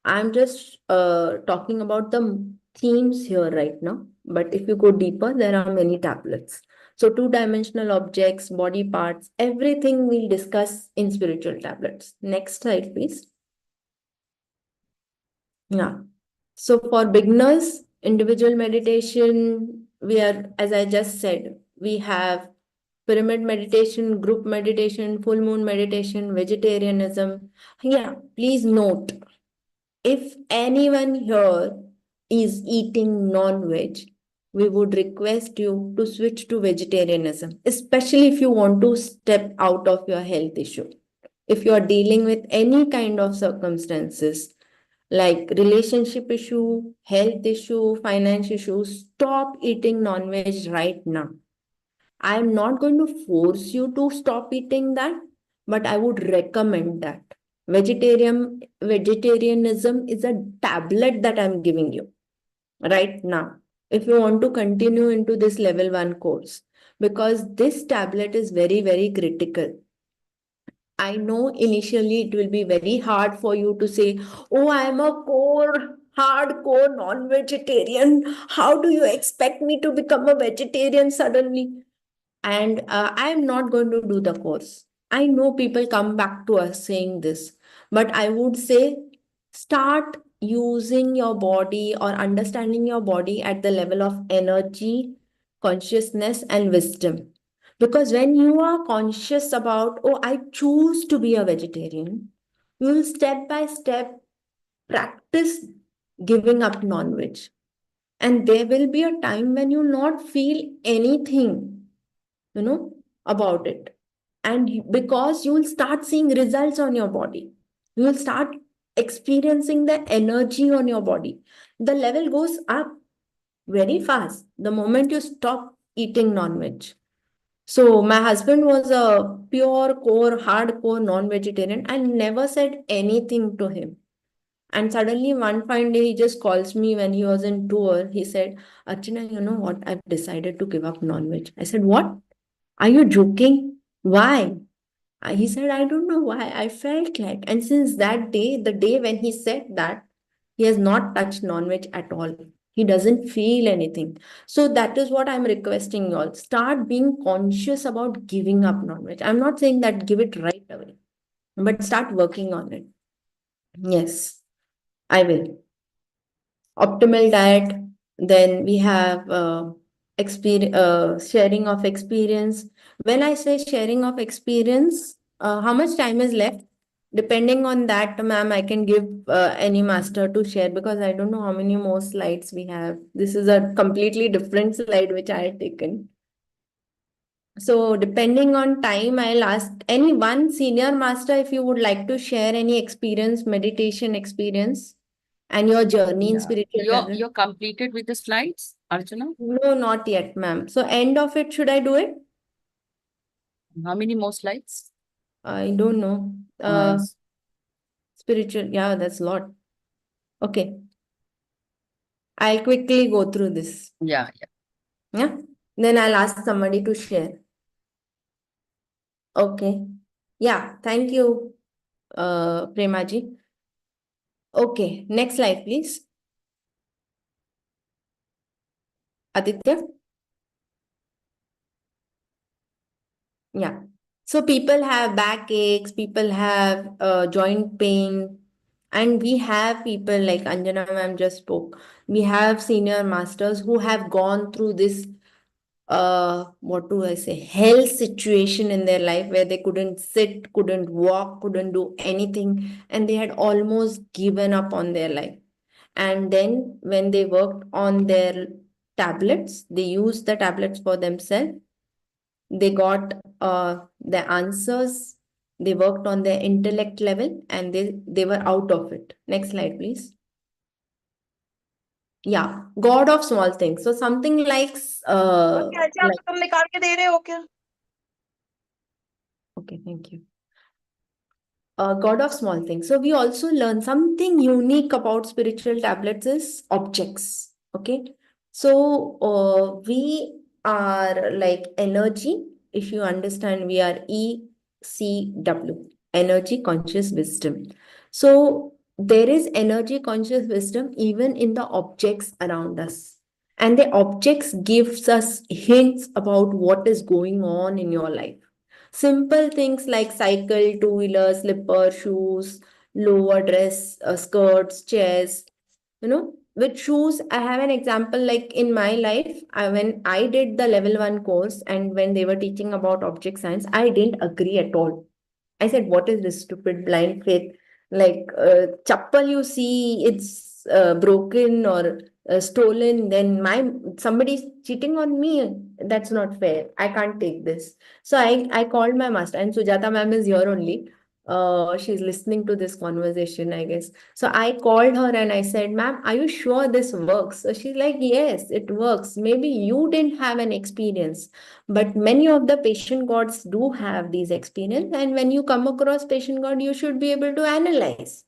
Speaker 3: I'm just talking about the themes here right now. But if you go deeper, there are many tablets. So two-dimensional objects, body parts, everything we'll discuss in spiritual tablets. Next slide, please. Yeah. So for beginners, individual meditation, we are, as I just said, we have pyramid meditation, group meditation, full moon meditation, vegetarianism. Yeah, please note, if anyone here is eating non-veg, we would request you to switch to vegetarianism, especially if you want to step out of your health issue. If you are dealing with any kind of circumstances, like relationship issue, health issue, finance issue, stop eating non-veg right now. I am not going to force you to stop eating that, but I would recommend that. Vegetarianism is a tablet that I'm giving you right now. If you want to continue into this level 1 course, because this tablet is very, very critical. I know initially it will be very hard for you to say, oh, I'm a hardcore non-vegetarian. How do you expect me to become a vegetarian suddenly? And I am not going to do the course. I know people come back to us saying this, but I would say start using your body or understanding your body at the level of energy, consciousness, and wisdom. Because when you are conscious about, oh, I choose to be a vegetarian, you will step by step practice giving up non-veg. And there will be a time when you not feel anything, about it. And because you will start seeing results on your body, you will start experiencing the energy on your body. The level goes up very fast the moment you stop eating non-veg. So my husband was a pure core, hardcore non-vegetarian. I never said anything to him. And suddenly one fine day, he just calls me when he was in tour. He said, Archana, you know what? I've decided to give up non-veg. I said, what? Are you joking? Why? He said, I don't know why. I felt like. And since that day, the day when he said that, he has not touched non-veg at all. He doesn't feel anything. So that is what I'm requesting you all. Start being conscious about giving up non-veg. I'm not saying that give it right away, but start working on it. Yes, I will. Optimal diet. Then we have sharing of experience. When I say sharing of experience, how much time is left? Depending on that, ma'am, I can give any master to share because I don't know how many more slides we have. This is a completely different slide which I had taken. So depending on time, I'll ask any one senior master if you would like to share any experience, meditation experience and your journey in
Speaker 2: Yeah.
Speaker 3: spiritual
Speaker 2: You're
Speaker 3: travel.
Speaker 2: you're completed with the slides, Archana?
Speaker 3: No, not yet, ma'am. So end of it, should I do it?
Speaker 2: How many more slides?
Speaker 3: I don't know. Spiritual, yeah, that's a lot. Okay. I'll quickly go through this.
Speaker 2: Yeah.
Speaker 3: Yeah. Then I'll ask somebody to share. Okay. Yeah, thank you, Premaji. Okay, next slide, please. Aditya. Yeah. So people have backaches, people have joint pain, and we have people like Anjana ma'am just spoke. We have senior masters who have gone through this what do I say, hell situation in their life where they couldn't sit, couldn't walk, couldn't do anything, and they had almost given up on their life. And then when they worked on their tablets, they used the tablets for themselves, they got the answers, they worked on their intellect level, and they were out of it. Next slide, please. Yeah, God of small things. So something like like
Speaker 7: तुम निकाल के दे रहे हो क्या?
Speaker 3: okay, thank you. God of small things. So we also learn something unique about spiritual tablets is objects. Okay. So we are like energy. If you understand, we are ECW, energy conscious wisdom. So there is energy conscious wisdom even in the objects around us. And the objects gives us hints about what is going on in your life. Simple things like cycle, two-wheeler, slipper, shoes, lower dress, skirts, chairs. With shoes, I have an example like in my life, when I did the level 1 course and when they were teaching about object science, I didn't agree at all. I said, what is this stupid blind faith? Like, chappal you see, it's broken or stolen, then somebody's cheating on me. That's not fair. I can't take this. So I called my master, and Sujata ma'am is here only. She's listening to this conversation, I guess. So I called her and I said, ma'am, are you sure this works? So she's like, yes, it works. Maybe you didn't have an experience, but many of the patient gods do have these experience. And when you come across patient god, you should be able to analyze.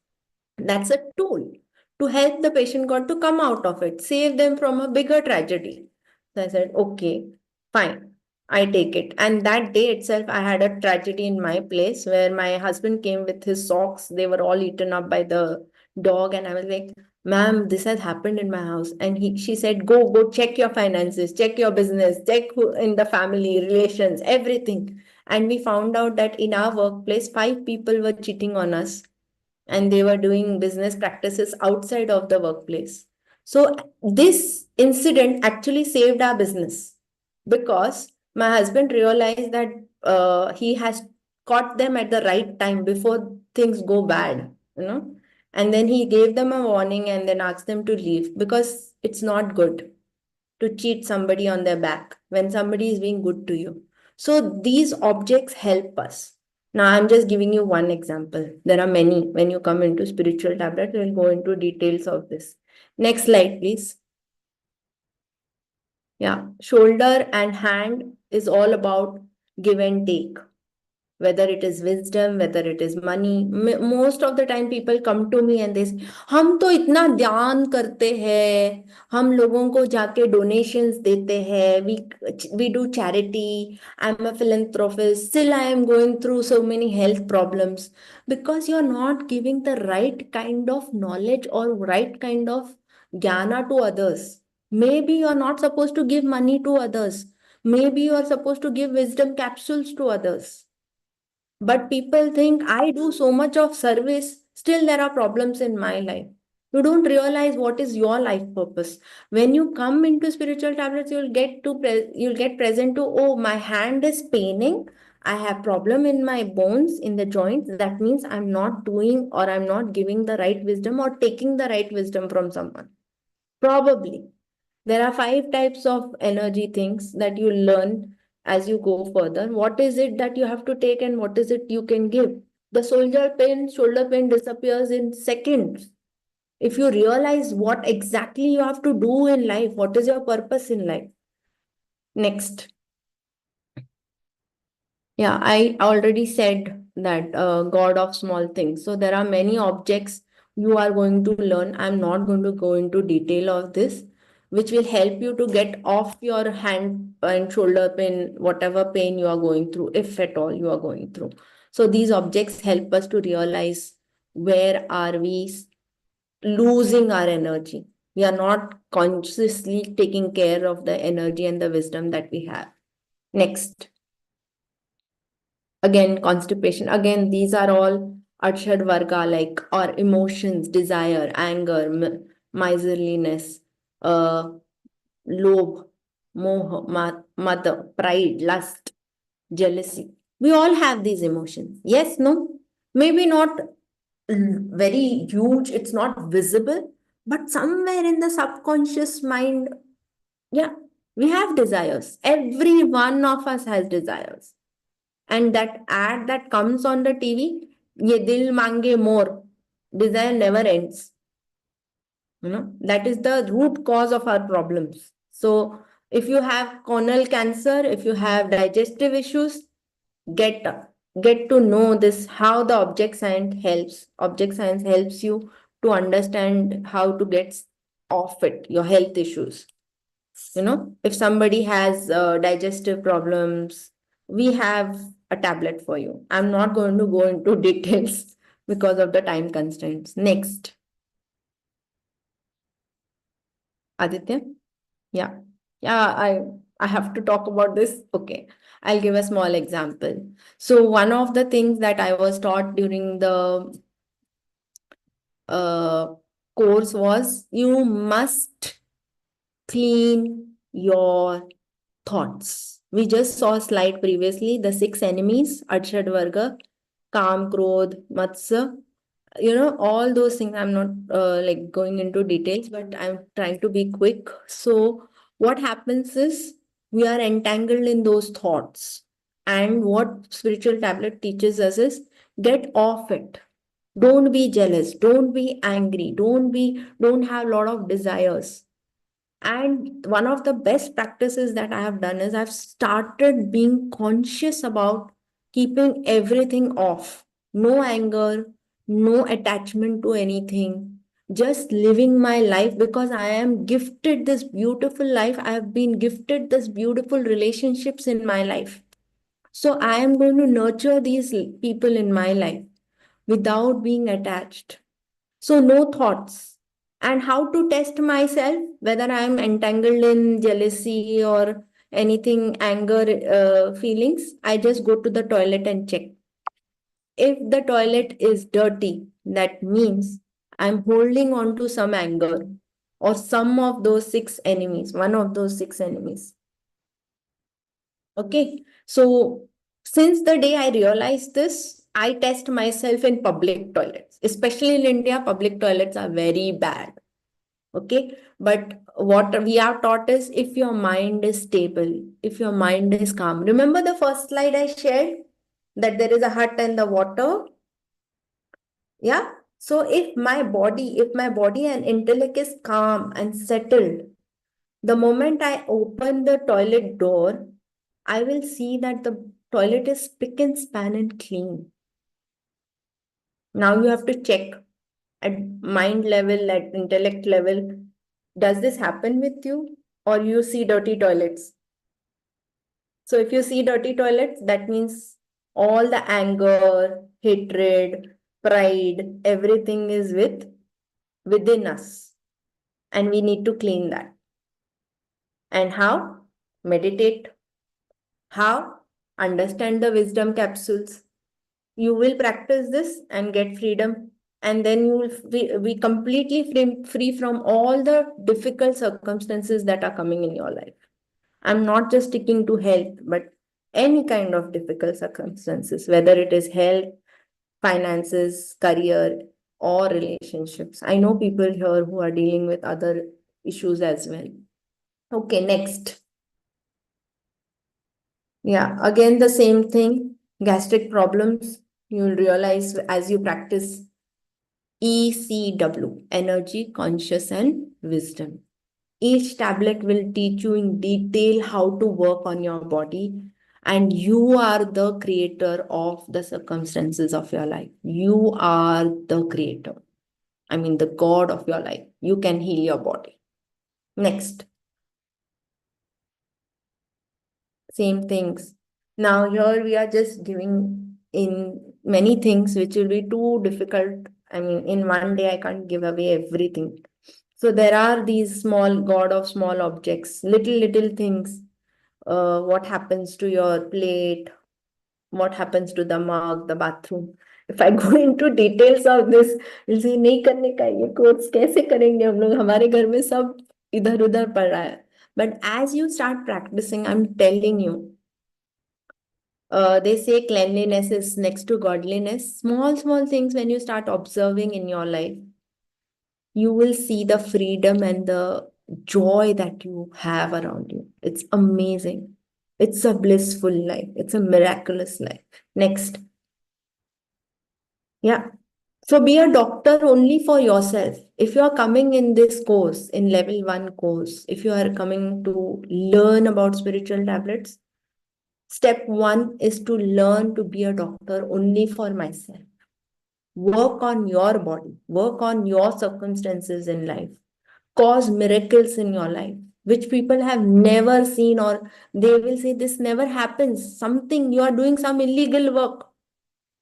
Speaker 3: That's a tool to help the patient god to come out of it, save them from a bigger tragedy. So I said, okay, fine, I take it. And that day itself, I had a tragedy in my place where my husband came with his socks. They were all eaten up by the dog. And I was like, ma'am, this has happened in my house. And she said, go check your finances, check your business, check who in the family, relations, everything. And we found out that in our workplace, 5 people were cheating on us and they were doing business practices outside of the workplace. So this incident actually saved our business because my husband realized that he has caught them at the right time before things go bad. And then he gave them a warning and then asked them to leave because it's not good to cheat somebody on their back when somebody is being good to you. So these objects help us. Now, I'm just giving you one example. There are many. When you come into spiritual tablet, we'll go into details of this. Next slide, please. Yeah, shoulder and hand is all about give and take. Whether it is wisdom, whether it is money. Most of the time people come to me and they say, हम तो इतना ध्यान करते हैं, हम लोगों को जाके donations देते हैं, we do charity, I'm a philanthropist, still I am going through so many health problems because you're not giving the right kind of knowledge or right kind of jnana to others. Maybe you're not supposed to give money to others. Maybe you're supposed to give wisdom capsules to others. But people think I do so much of service, still there are problems in my life. You don't realize what is your life purpose. When you come into spiritual tablets, you'll get present to, oh, my hand is paining. I have problem in my bones, in the joints. That means I'm not doing or I'm not giving the right wisdom or taking the right wisdom from someone. Probably. There are 5 types of energy things that you learn as you go further. What is it that you have to take and what is it you can give? The shoulder pain disappears in seconds. If you realize what exactly you have to do in life, what is your purpose in life? Next. Yeah, I already said that God of small things. So there are many objects you are going to learn. I'm not going to go into detail of this, which will help you to get off your hand and shoulder pain, whatever pain you are going through, if at all you are going through. So these objects help us to realize where are we losing our energy. We are not consciously taking care of the energy and the wisdom that we have. Next. Again, constipation. Again, these are all Arshad Varga, like, or emotions, desire, anger, miserliness, lobh, moh, mother, pride, lust, jealousy. We all have these emotions. Yes, no? Maybe not very huge, it's not visible, but somewhere in the subconscious mind, yeah, we have desires. Every one of us has desires. And that ad that comes on the TV, ye dil mange more, desire never ends. That is the root cause of our problems. So if you have corneal cancer, if you have digestive issues, get get to know this, how the object science helps you to understand how to get off it, your health issues. If somebody has digestive problems, we have a tablet for you. I'm not going to go into details because of the time constraints. Next, Aditya. Yeah. Yeah, I have to talk about this. Okay. I'll give a small example. So one of the things that I was taught during the uh, course was you must clean your thoughts. We just saw a slide previously, the 6 enemies, Arshad Varga, Kam, Krodh, Matsya, all those things. I'm not like going into details, but I'm trying to be quick. So what happens is we are entangled in those thoughts. And what spiritual tablet teaches us is get off it. Don't be jealous. Don't be angry. Don't have a lot of desires. And one of the best practices that I have done is I've started being conscious about keeping everything off. No anger, no attachment to anything, just living my life because I am gifted this beautiful life. I have been gifted this beautiful relationships in my life. So I am going to nurture these people in my life without being attached. So no thoughts. And how to test myself, whether I'm entangled in jealousy or anything, anger feelings, I just go to the toilet and check. If the toilet is dirty, that means I'm holding on to some anger or some of those 6 enemies, one of those 6 enemies. Okay. So since the day I realized this, I test myself in public toilets. Especially in India, public toilets are very bad. Okay. But what we are taught is if your mind is stable, if your mind is calm. Remember the first slide I shared that there is a hut and the water? Yeah. So if my body and intellect is calm and settled, the moment I open the toilet door, I will see that the toilet is spick and span and clean. Now you have to check at mind level, at intellect level. Does this happen with you? Or you see dirty toilets? So if you see dirty toilets, that means all the anger, hatred, pride, everything is within us. And we need to clean that. And how? Meditate. How? Understand the wisdom capsules. You will practice this and get freedom. And then you will be completely free from all the difficult circumstances that are coming in your life. I'm not just sticking to health, but any kind of difficult circumstances, whether it is health, finances, career, or relationships. I know people here who are dealing with other issues as well. Okay, next. Yeah, again, the same thing, gastric problems. You'll realize as you practice ECW, energy, conscious, and wisdom. Each tablet will teach you in detail how to work on your body, and you are the creator of the circumstances of your life. You are the creator. I mean, the God of your life. You can heal your body. Next. Same things. Now here we are just giving in many things which will be too difficult. I mean, in one day I can't give away everything. So there are these small God of small objects, little things. What happens to your plate? what happens to the mug, the bathroom. If I go into details of this, you'll say नहीं करने का ये course कैसे करेंगे हम लोग, हमारे घर में सब इधर उधर पड़ रहा है. But as you start practicing, I'm telling you, they say cleanliness is next to godliness. Small things when you start observing in your life, you will see the freedom and the joy that you have around you. It's amazing. It's a blissful life. It's a miraculous life. Next. Yeah. So be a doctor only for yourself. If you are coming in this course, in level 1 course, if you are coming to learn about spiritual tablets, step 1 is to learn to be a doctor only for myself. Work on your body, work on your circumstances in life, cause miracles in your life, which people have never seen, or they will say this never happens. Something, you are doing some illegal work,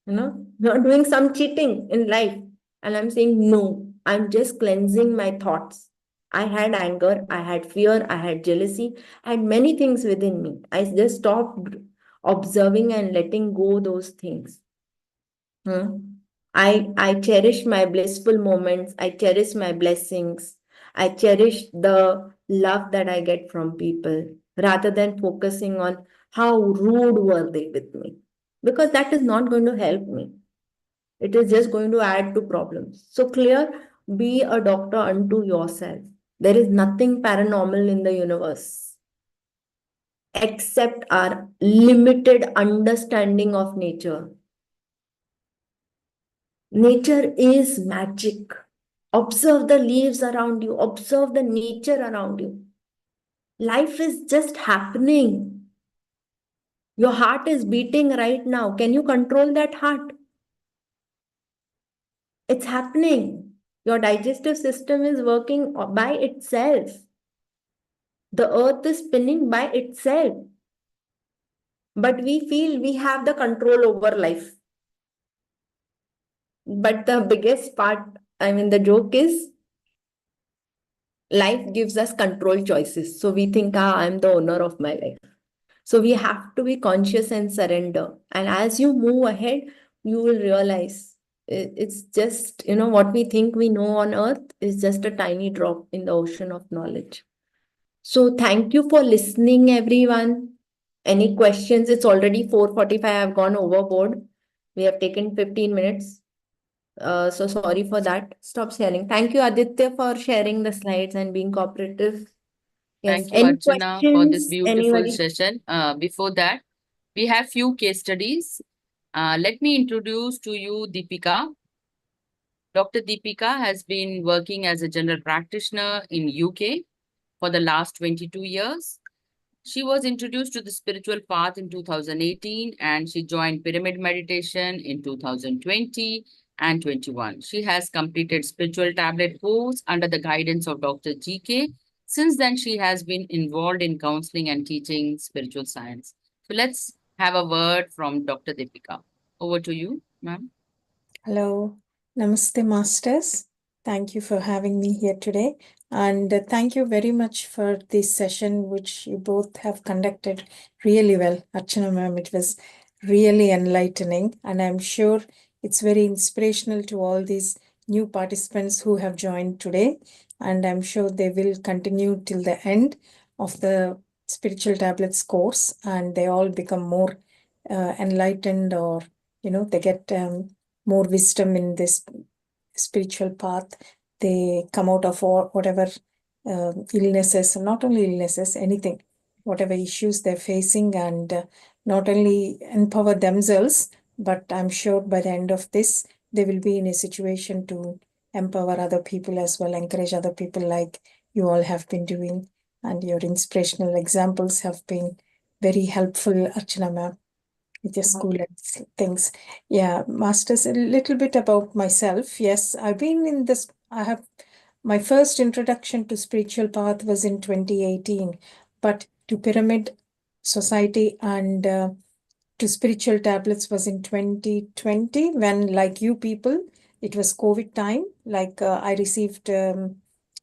Speaker 3: you are doing some cheating in life. And I'm saying, no, I'm just cleansing my thoughts. I had anger, I had fear, I had jealousy, I had many things within me. I just stopped observing and letting go those things. I cherish my blissful moments. I cherish my blessings. I cherish the love that I get from people rather than focusing on how rude were they with me, because that is not going to help me. It is just going to add to problems. So clear, be a doctor unto yourself. There is nothing paranormal in the universe except our limited understanding of nature. Nature is magic. Observe the leaves around you, observe the nature around you. Life is just happening. Your heart is beating right now. Can you control that heart? It's happening. Your digestive system is working by itself. The earth is spinning by itself. But we feel we have the control over life. But the biggest part, the joke is, life gives us control choices. So we think, I'm the owner of my life. So we have to be conscious and surrender. And as you move ahead, you will realize it's just, what we think we know on earth is just a tiny drop in the ocean of knowledge. So thank you for listening, everyone. Any questions? It's already 4:45. I've gone overboard. We have taken 15 minutes. So sorry for that. Stop sharing. Thank you, Aditya, for sharing the slides and being cooperative. Yes.
Speaker 2: Thank you,
Speaker 3: Any
Speaker 2: Archana, for this
Speaker 3: questions?
Speaker 2: beautiful
Speaker 3: Anybody?
Speaker 2: session. Before that, we have few case studies. Let me introduce to you Deepika. Dr. Deepika has been working as a general practitioner in UK for the last 22 years. She was introduced to the spiritual path in 2018 and she joined pyramid meditation in 2020 and 21. She has completed spiritual tablet course under the guidance of Dr. GK. Since then, she has been involved in counseling and teaching spiritual science. So let's have a word from Dr. Deepika. Over to you, ma'am.
Speaker 7: Hello, Namaste Masters. Thank you for having me here today. And thank you very much for this session, which you both have conducted really well. Archana ma'am, it was really enlightening. And I'm sure it's very inspirational to all these new participants who have joined today. And I'm sure they will continue till the end of the Spiritual Tablets course. And they all become more enlightened, or, they get more wisdom in this spiritual path. They come out of whatever illnesses, not only illnesses, anything, whatever issues they're facing, and not only empower themselves, but I'm sure by the end of this, they will be in a situation to empower other people as well, encourage other people like you all have been doing. And your inspirational examples have been very helpful, Archana ma'am, with your school and things. Yeah, Masters, a little bit about myself. Yes, I've been in this, my first introduction to spiritual path was in 2018, but to Pyramid Society and to spiritual tablets was in 2020, when, like you people, it was COVID time. Like I received a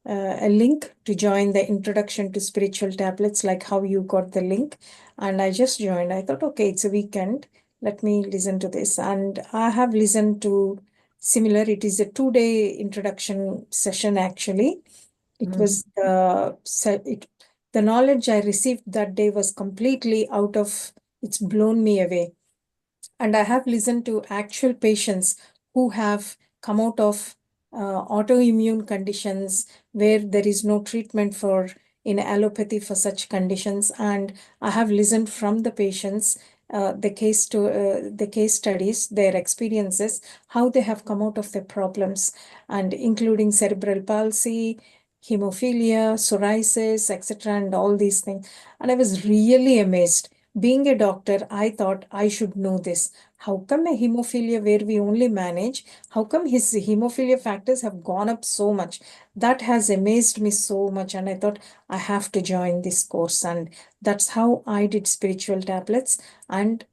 Speaker 7: link to join the introduction to spiritual tablets, like how you got the link. And I just joined. I thought, okay, it's a weekend. let me listen to this. And I have listened to similar, it is a 2-day introduction session actually. It was the knowledge I received that day was completely out of, it's blown me away. And I have listened to actual patients who have come out of autoimmune conditions where there is no treatment for in allopathy for such conditions. And I have listened from the patients the case studies, their experiences, how they have come out of their problems, and including cerebral palsy, hemophilia, psoriasis, etc., and all these things. And I was really amazed. Being a doctor, I thought I should know this. How come a hemophilia where we only manage, how come his hemophilia factors have gone up so much? That has amazed me so much. And I thought I have to join this course. And that's how I did spiritual tablets. And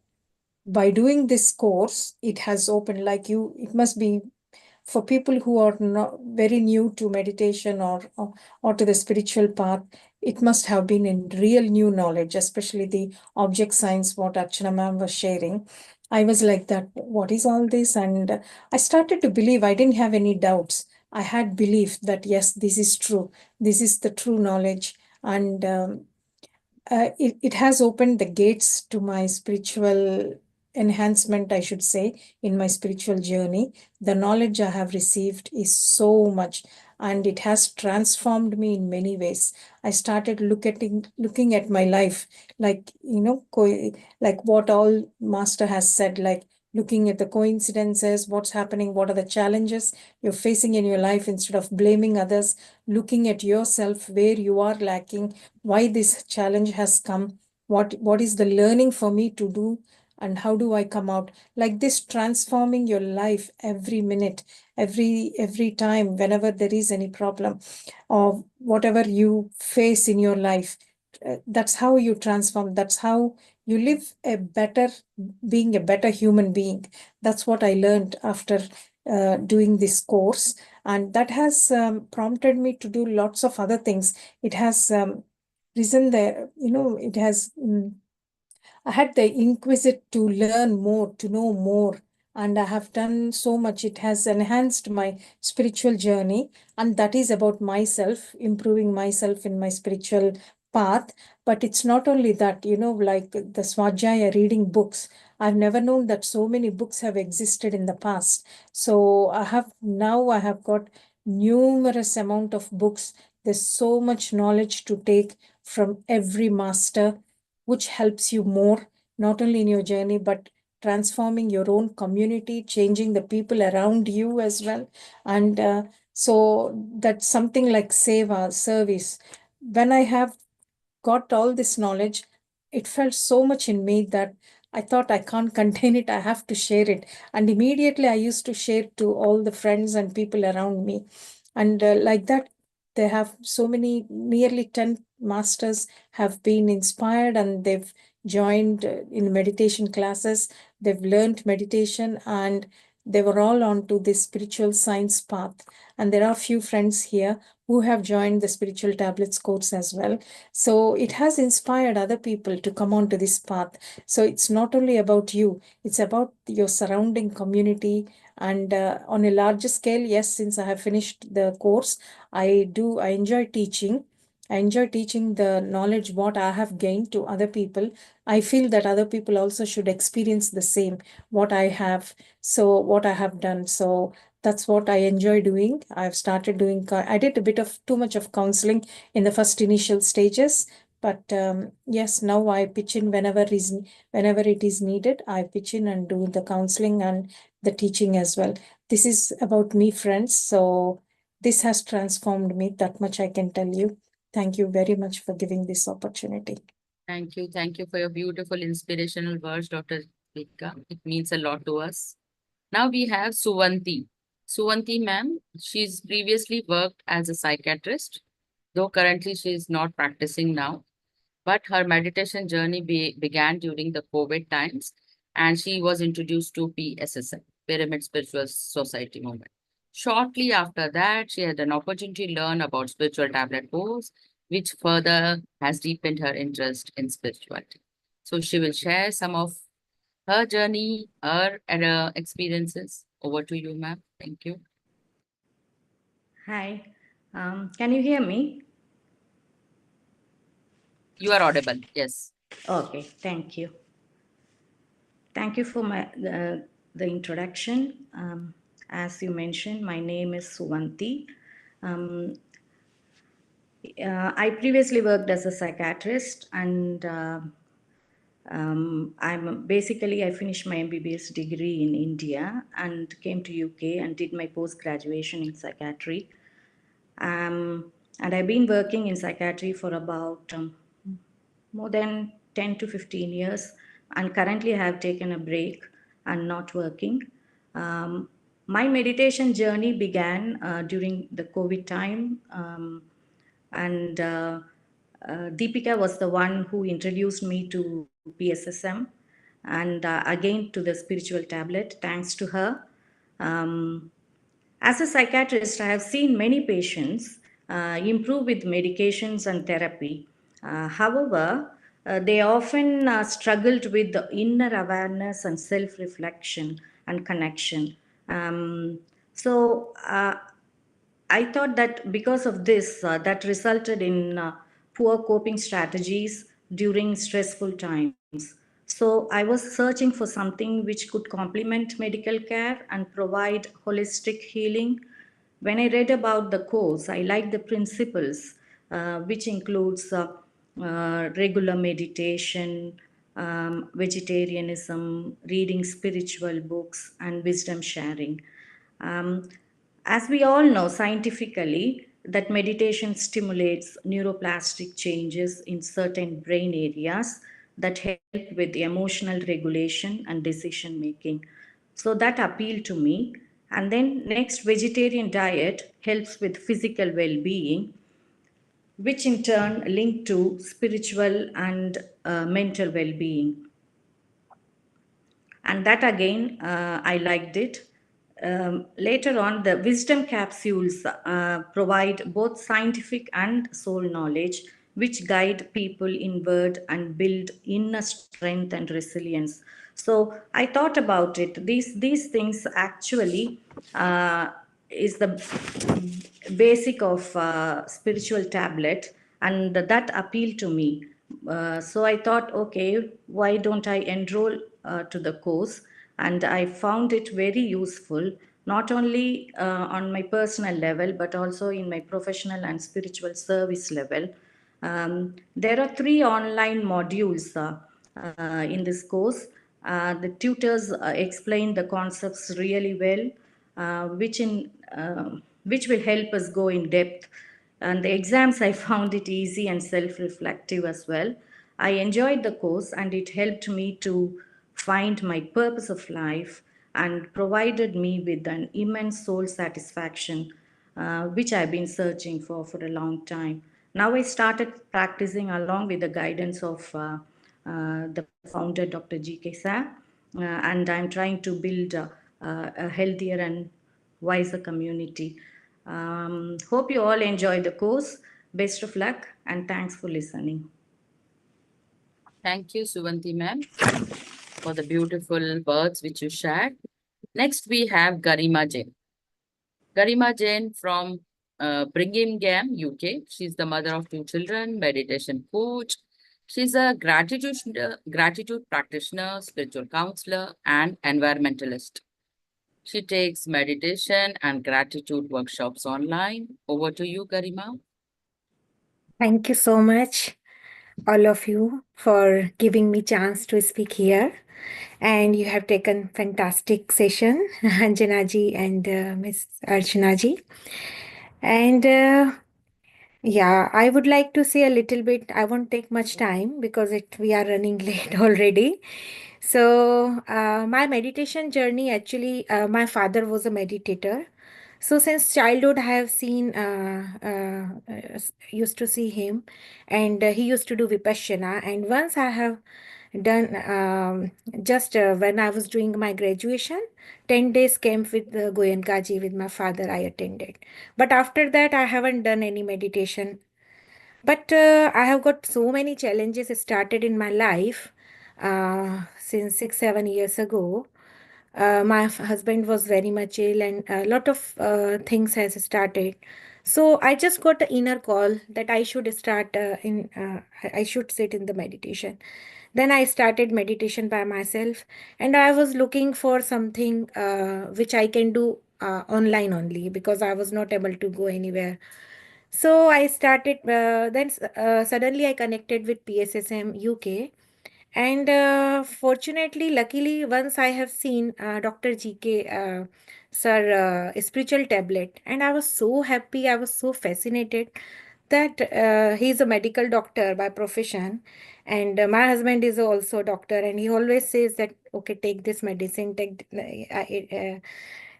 Speaker 7: by doing this course, it has opened, like you, it must be for people who are not very new to meditation or to the spiritual path, it must have been in real new knowledge, especially the object science, what Archana ma'am was sharing. I was like that, what is all this? And I started to believe, I didn't have any doubts. I had belief that yes, this is true. This is the true knowledge. And it has opened the gates to my spiritual enhancement, I should say, in my spiritual journey. The knowledge I have received is so much, and it has transformed me in many ways. I started looking at my life like, like what all Master has said, like looking at the coincidences, what's happening, what are the challenges you're facing in your life, instead of blaming others, looking at yourself, where you are lacking, why this challenge has come, what is the learning for me to do, and how do I come out, like this, transforming your life every minute, every time, whenever there is any problem or whatever you face in your life. That's how you transform, that's how you live a better, being a better human being. That's what I learned after doing this course, and that has prompted me to do lots of other things. It has risen there, it has I had the inquisite to learn more, to know more, and I have done so much. It has enhanced my spiritual journey, and that is about myself, improving myself in my spiritual path. But it's not only that, like the Swajaya, reading books. I've never known that so many books have existed in the past. So I have got numerous amount of books. There's so much knowledge to take from every master, which helps you more, not only in your journey, but transforming your own community, changing the people around you as well. And so that's something like seva, service. When I have got all this knowledge, it felt so much in me that I thought I can't contain it, I have to share it. And immediately I used to share to all the friends and people around me. And like that, they have so many, nearly 10 masters have been inspired, and they've joined in meditation classes. They've learned meditation, and they were all onto this spiritual science path. And there are a few friends here who have joined the spiritual tablets course as well. So it has inspired other people to come onto this path. So it's not only about you, it's about your surrounding community. And on a larger scale, yes, since I have finished the course, I enjoy teaching. I enjoy teaching the knowledge what I have gained to other people. I feel that other people also should experience the same, what I have, so what I have done. So that's what I enjoy doing. I've started doing, I did a bit of too much of counseling in the first initial stages, but yes, now I pitch in whenever it is needed. I pitch in and do the counseling and the teaching as well. This is about me, friends. So this has transformed me, that much I can tell you. Thank you very much for giving this opportunity.
Speaker 2: Thank you. Thank you for your beautiful inspirational words, Dr. Baliga. It means a lot to us. Now we have Suvanti. Suvanti ma'am, she's previously worked as a psychiatrist, though currently she is not practicing now. But her meditation journey began during the COVID times, and she was introduced to PSSM, Pyramid Spiritual Society movement. Shortly after that, she had an opportunity to learn about spiritual tablet course, which further has deepened her interest in spirituality. So she will share some of her journey, her experiences. Over to you, ma'am. Thank you.
Speaker 8: Hi, can you hear me?
Speaker 2: You are audible. Yes.
Speaker 8: Okay, thank you. Thank you for the introduction. As you mentioned, my name is Suvanti. Um, I previously worked as a psychiatrist, and I finished my MBBS degree in India and came to UK and did my post graduation in psychiatry. And I've been working in psychiatry for about more than 10 to 15 years, and currently I have taken a break and not working. My meditation journey began during the COVID time, and Deepika was the one who introduced me to PSSM and again to the spiritual tablet. Thanks to her. Um, as a psychiatrist, I have seen many patients improve with medications and therapy. However, they often struggled with the inner awareness and self reflection and connection. So, I thought that because of this, that resulted in poor coping strategies during stressful times. So I was searching for something which could complement medical care and provide holistic healing. When I read about the course, I liked the principles, which includes regular meditation, vegetarianism, reading spiritual books, and wisdom sharing. Um, as we all know scientifically, that meditation stimulates neuroplastic changes in certain brain areas that help with emotional regulation and decision making. So that appealed to me. And then next, vegetarian diet helps with physical well-being, which in turn link to spiritual and mental well-being. And that again, I liked it. Later on, the wisdom capsules provide both scientific and soul knowledge, which guide people inward and build inner strength and resilience. So I thought about it. These things actually is the basic of spiritual tablet, and that appealed to me. So I thought, okay, why don't I enroll to the course? And I found it very useful, not only on my personal level, but also in my professional and spiritual service level. There are 3 online modules in this course. The tutors explain the concepts really well, which will help us go in depth. And the exams, I found it easy and self-reflective as well. I enjoyed the course, and it helped me to find my purpose of life and provided me with an immense soul satisfaction, which I've been searching for a long time. Now I started practicing along with the guidance of the founder, Dr. G.K. Sir, and I'm trying to build a healthier and wiser community. Hope you all enjoy the course. Best of luck, and thanks for listening.
Speaker 2: Thank you, Suvanti ma'am, for the beautiful words which you shared. Next, we have Garima Jain. Garima Jain from Birmingham, UK. She's the mother of 2 children, meditation coach. She's a gratitude practitioner, spiritual counselor, and environmentalist. She takes meditation and gratitude workshops online. Over to you, Garima.
Speaker 9: Thank you so much, all of you, for giving me chance to speak here. And you have taken fantastic session, Anjana ji and Miss Archana ji. And yeah, I would like to say a little bit. I won't take much time because we are running late already. So my meditation journey, actually, my father was a meditator. So since childhood, I have used to see him, and he used to do Vipassana. And once I have done, just when I was doing my graduation, 10 days camp with the Goenkaji with my father, I attended. But after that, I haven't done any meditation. But I have got so many challenges started in my life. since 6-7 years ago. My husband was very much ill, and a lot of things has started. So I just got the inner call that I should start I should sit in the meditation. Then I started meditation by myself, and I was looking for something which I can do online only, because I was not able to go anywhere. So I started, suddenly I connected with PSSM UK. And fortunately, luckily, once I have seen Dr. GK, sir, spiritual tablet, and I was so happy, I was so fascinated that he's a medical doctor by profession, and my husband is also a doctor, and he always says that, okay, take this medicine,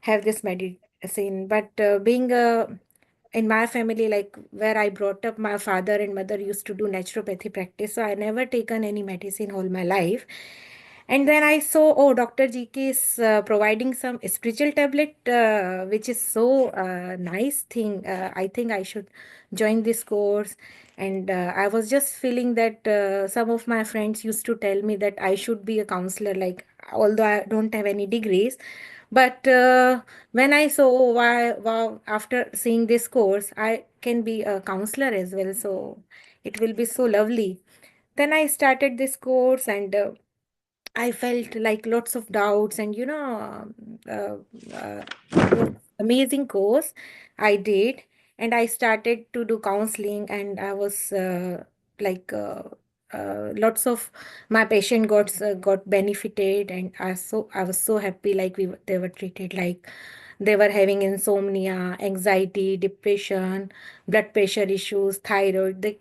Speaker 9: have this medicine. But being in my family, like where I brought up, my father and mother used to do naturopathy practice, so I never taken any medicine all my life. And then I saw, oh, Dr. GK is providing some spiritual tablet, which is so nice thing. I think I should join this course. And I was just feeling that some of my friends used to tell me that I should be a counselor, like, although I don't have any degrees. But when I saw, oh, wow, after seeing this course, I can be a counselor as well. So it will be so lovely. Then I started this course, and I felt like lots of doubts, and it was amazing course I did, and I started to do counseling, and I was like lots of my patient got benefited, and I was so happy, like they were treated like they were having insomnia, anxiety, depression, blood pressure issues, thyroid. They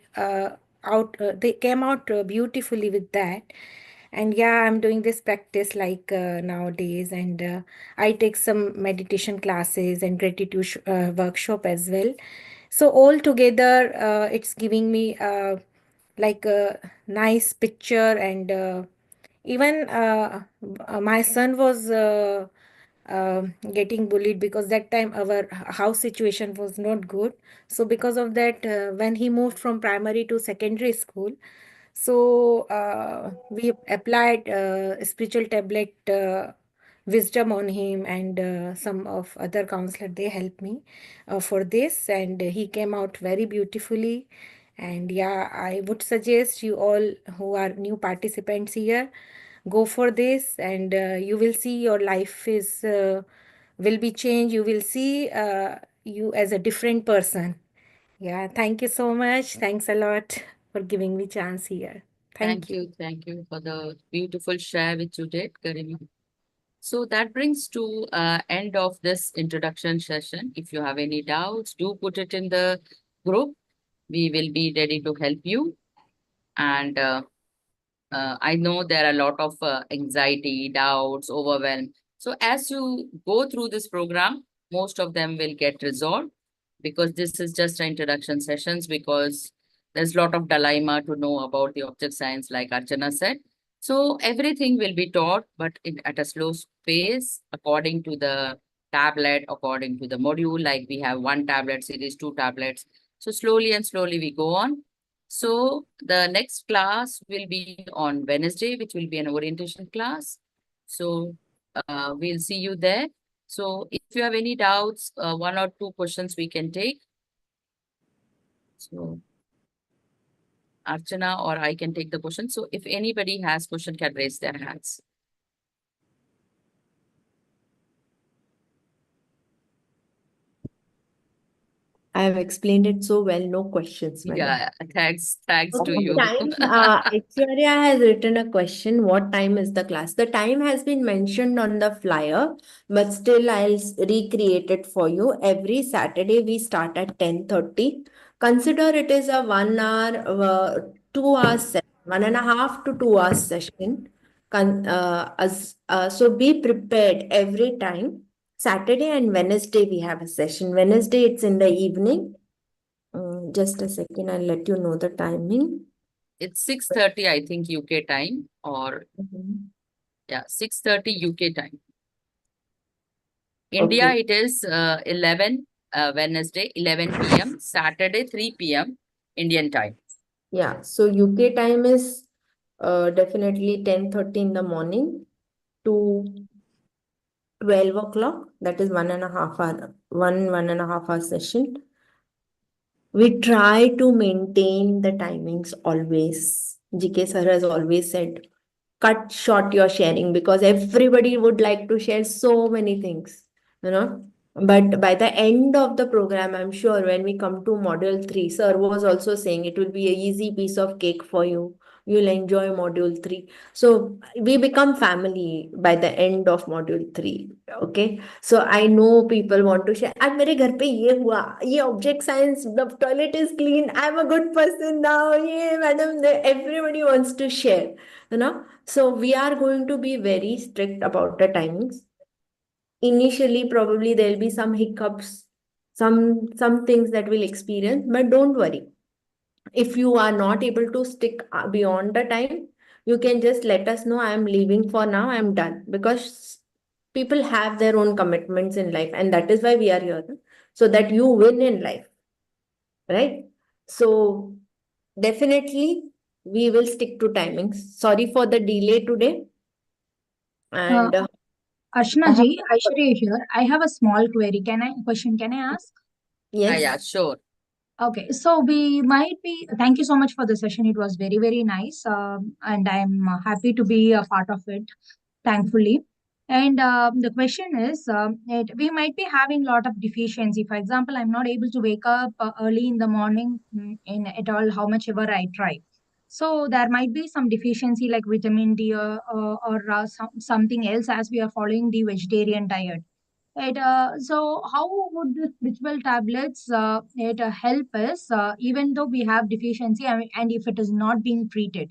Speaker 9: came out beautifully with that. And yeah, I'm doing this practice like nowadays, and I take some meditation classes and gratitude workshop as well. So all together, it's giving me like a nice picture. And even my son was getting bullied, because that time our house situation was not good. So because of that, when he moved from primary to secondary school, so we applied spiritual tablet wisdom on him, and some of other counselor, they helped me for this, and he came out very beautifully. And yeah, I would suggest you all who are new participants here, go for this, and you will see your life is will be changed. You will see you as a different person. Yeah, thank you so much. Thanks a lot for giving me chance here. Thank you.
Speaker 2: Thank you for the beautiful share which you did, Garima. So that brings to end of this introduction session. If you have any doubts, do put it in the group. We will be ready to help you. And I know there are a lot of anxiety, doubts, overwhelm. So as you go through this program, most of them will get resolved, because this is just an introduction sessions, because there's a lot of dilemma to know about the object science, like Archana said. So everything will be taught, but at a slow pace, according to the tablet, according to the module, like we have one tablet series, two tablets. So slowly and slowly we go on. So the next class will be on Wednesday, which will be an orientation class. So we'll see you there. So if you have any doubts, one or two questions we can take. So Archana or I can take the question. So if anybody has question, can raise their hands.
Speaker 3: I have explained it so well, no questions, madam.
Speaker 2: Yeah, thanks to
Speaker 3: Okay,
Speaker 2: you.
Speaker 3: time, Aishwarya has written a question. What time is the class? The time has been mentioned on the flyer, but still I'll recreate it for you. Every Saturday we start at 10:30. Consider it is a 1 hour, 2 hours session, 1.5 to 2 hours session. So be prepared every time. Saturday and Wednesday we have a session. Wednesday it's in the evening. Just a second, I'll let you know the timing.
Speaker 2: It's 6:30, I think, UK time, or yeah, 6:30 UK time. India,
Speaker 3: Okay.
Speaker 2: it is 11 Wednesday, 11 p.m., Saturday, 3 p.m. Indian time.
Speaker 3: Yeah, so UK time is definitely 10:30 in the morning to 12 o'clock. That is 1.5 hour, one and a half hour session. We try to maintain the timings always. GK sir has always said, cut short your sharing because everybody would like to share so many things, you know. But by the end of the program, I'm sure when we come to module 3, sir was also saying it will be an easy piece of cake for you. You'll enjoy module 3. So we become family by the end of module 3. Okay. So I know people want to share. आज मेरे घर पे ये हुआ, ये object science, the toilet is clean, I'm a good person now. Yeah, madam, everybody wants to share, you know. So we are going to be very strict about the timings. Initially, probably there will be some hiccups, some things that we'll experience, but don't worry. If you are not able to stick beyond the time, you can just let us know. I am leaving for now. I am done because people have their own commitments in life, and that is why we are here, so that you win in life, right? So definitely we will stick to timings. Sorry for the delay today. And
Speaker 10: Archana ji, Aishwarya here. I have a small query. Can I ask?
Speaker 3: yes,
Speaker 2: Yeah, sure.
Speaker 10: Okay, so we might be, thank you so much for the session. It was very, very nice. And I'm happy to be a part of it, thankfully. And the question is, we might be having a lot of deficiency. For example, I'm not able to wake up early in the morning in at all, how much ever I try. So there might be some deficiency like vitamin D or something else as we are following the vegetarian diet. So how would the spiritual tablets help us even though we have deficiency and if it is not being treated?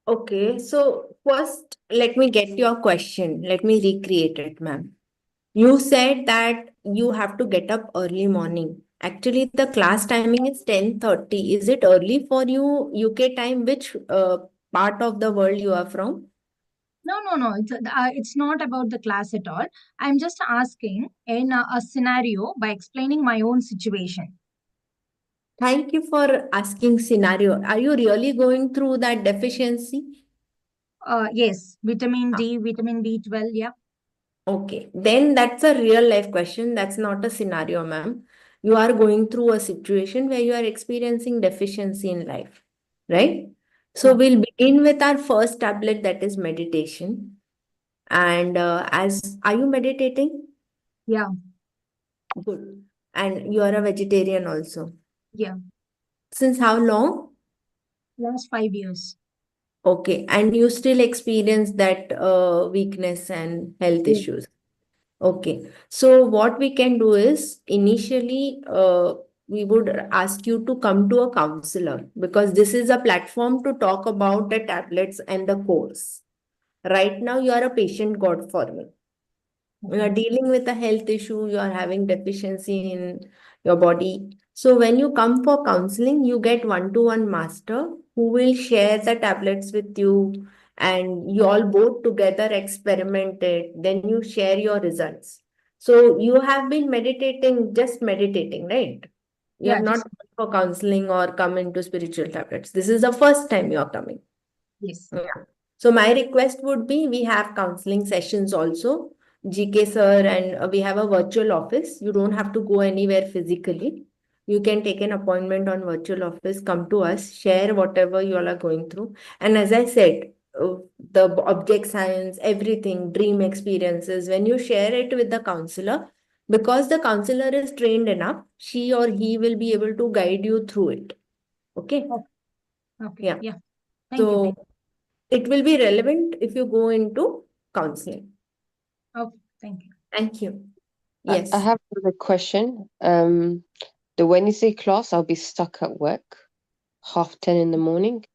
Speaker 3: okay. So first, let me get your question. Let me recreate it, ma'am. You said that you have to get up early morning. Actually, the class timing is 10:30. Is it early for you, UK time? Which part of the world you are from?
Speaker 10: No. It's not about the class at all. I'm just asking in a scenario by explaining my own situation.
Speaker 3: Thank you for asking scenario. Are you really going through that deficiency?
Speaker 10: Yes, vitamin D, vitamin B12, yeah.
Speaker 3: Okay, then that's a real life question. That's not a scenario, ma'am. You are going through a situation where you are experiencing deficiency in life, right? So
Speaker 10: Yeah.
Speaker 3: we'll begin with our first tablet, that is meditation. And are you meditating?
Speaker 10: Yeah,
Speaker 3: Good. And you are a vegetarian also.
Speaker 10: yeah.
Speaker 3: Since how long?
Speaker 10: Last 5 years.
Speaker 3: Okay, and you still experience that weakness and health
Speaker 10: Yeah.
Speaker 3: issues. Okay, so what we can do is initially we would ask you to come to a counselor because this is a platform to talk about the tablets and the course. Right now, you are a patient, God for me. You are dealing with a health issue, you are having deficiency in your body. So when you come for counseling, you get one-to-one master who will share the tablets with you and you all both together experiment it. Then you share your results. So you have been meditating, just meditating, right? You have
Speaker 10: Yeah,
Speaker 3: not
Speaker 10: just
Speaker 3: gone for counseling or come into spiritual tablets. This is the first time you are coming.
Speaker 10: yes.
Speaker 3: Yeah. So my request would be we have counseling sessions also. GK sir, and we have a virtual office. You don't have to go anywhere physically. You can take an appointment on virtual office, come to us, share whatever you all are going through. And as I said, the object science, everything, dream experiences, when you share it with the counselor, because the counselor is trained enough, she or he will be able to guide you through it. Okay?
Speaker 10: Okay.
Speaker 3: Yeah.
Speaker 10: Yeah. Thank you.
Speaker 3: So it will be relevant if you go into counseling.
Speaker 10: Okay. Thank you.
Speaker 3: Thank you.
Speaker 6: I
Speaker 3: Yes.
Speaker 6: have another question. The Wednesday class, I'll be stuck at work, 10:30 in the morning.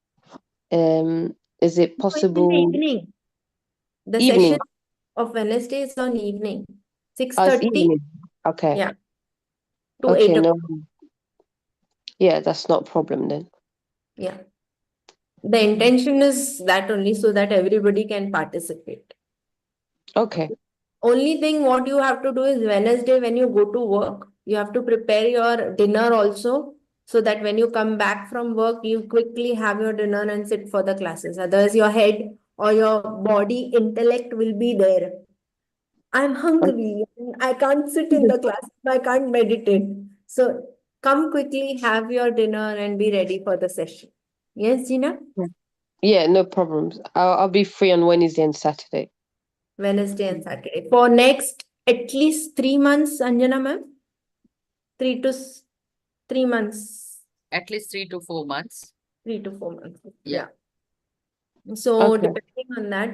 Speaker 6: Is it
Speaker 3: No, it's in the
Speaker 6: possible
Speaker 3: evening. The
Speaker 6: evening?
Speaker 3: session of Wednesday is on evening.
Speaker 6: It's
Speaker 3: 6:30,
Speaker 6: evening. Okay.
Speaker 3: yeah, to
Speaker 6: Okay,
Speaker 3: 8
Speaker 6: no.
Speaker 3: o'clock.
Speaker 6: Yeah, that's not a problem then.
Speaker 3: Yeah. The intention is that only so that everybody can participate.
Speaker 6: Okay.
Speaker 3: Only thing what you have to do is Wednesday when you go to work, you have to prepare your dinner also so that when you come back from work, you quickly have your dinner and sit for the classes. Otherwise, your head or your body intellect will be there. I'm hungry. I can't sit in the class. I can't meditate. So come quickly, have your dinner, and be ready for the session. Yes, Gina?
Speaker 6: Yeah, no problems. I'll be free on Wednesday and Saturday.
Speaker 3: Wednesday and Saturday. For next at least 3 months, Anjana ma'am? 3 months.
Speaker 2: At least 3 to 4 months.
Speaker 3: 3 to 4 months.
Speaker 2: Yeah.
Speaker 3: So
Speaker 6: Okay.
Speaker 3: depending on that,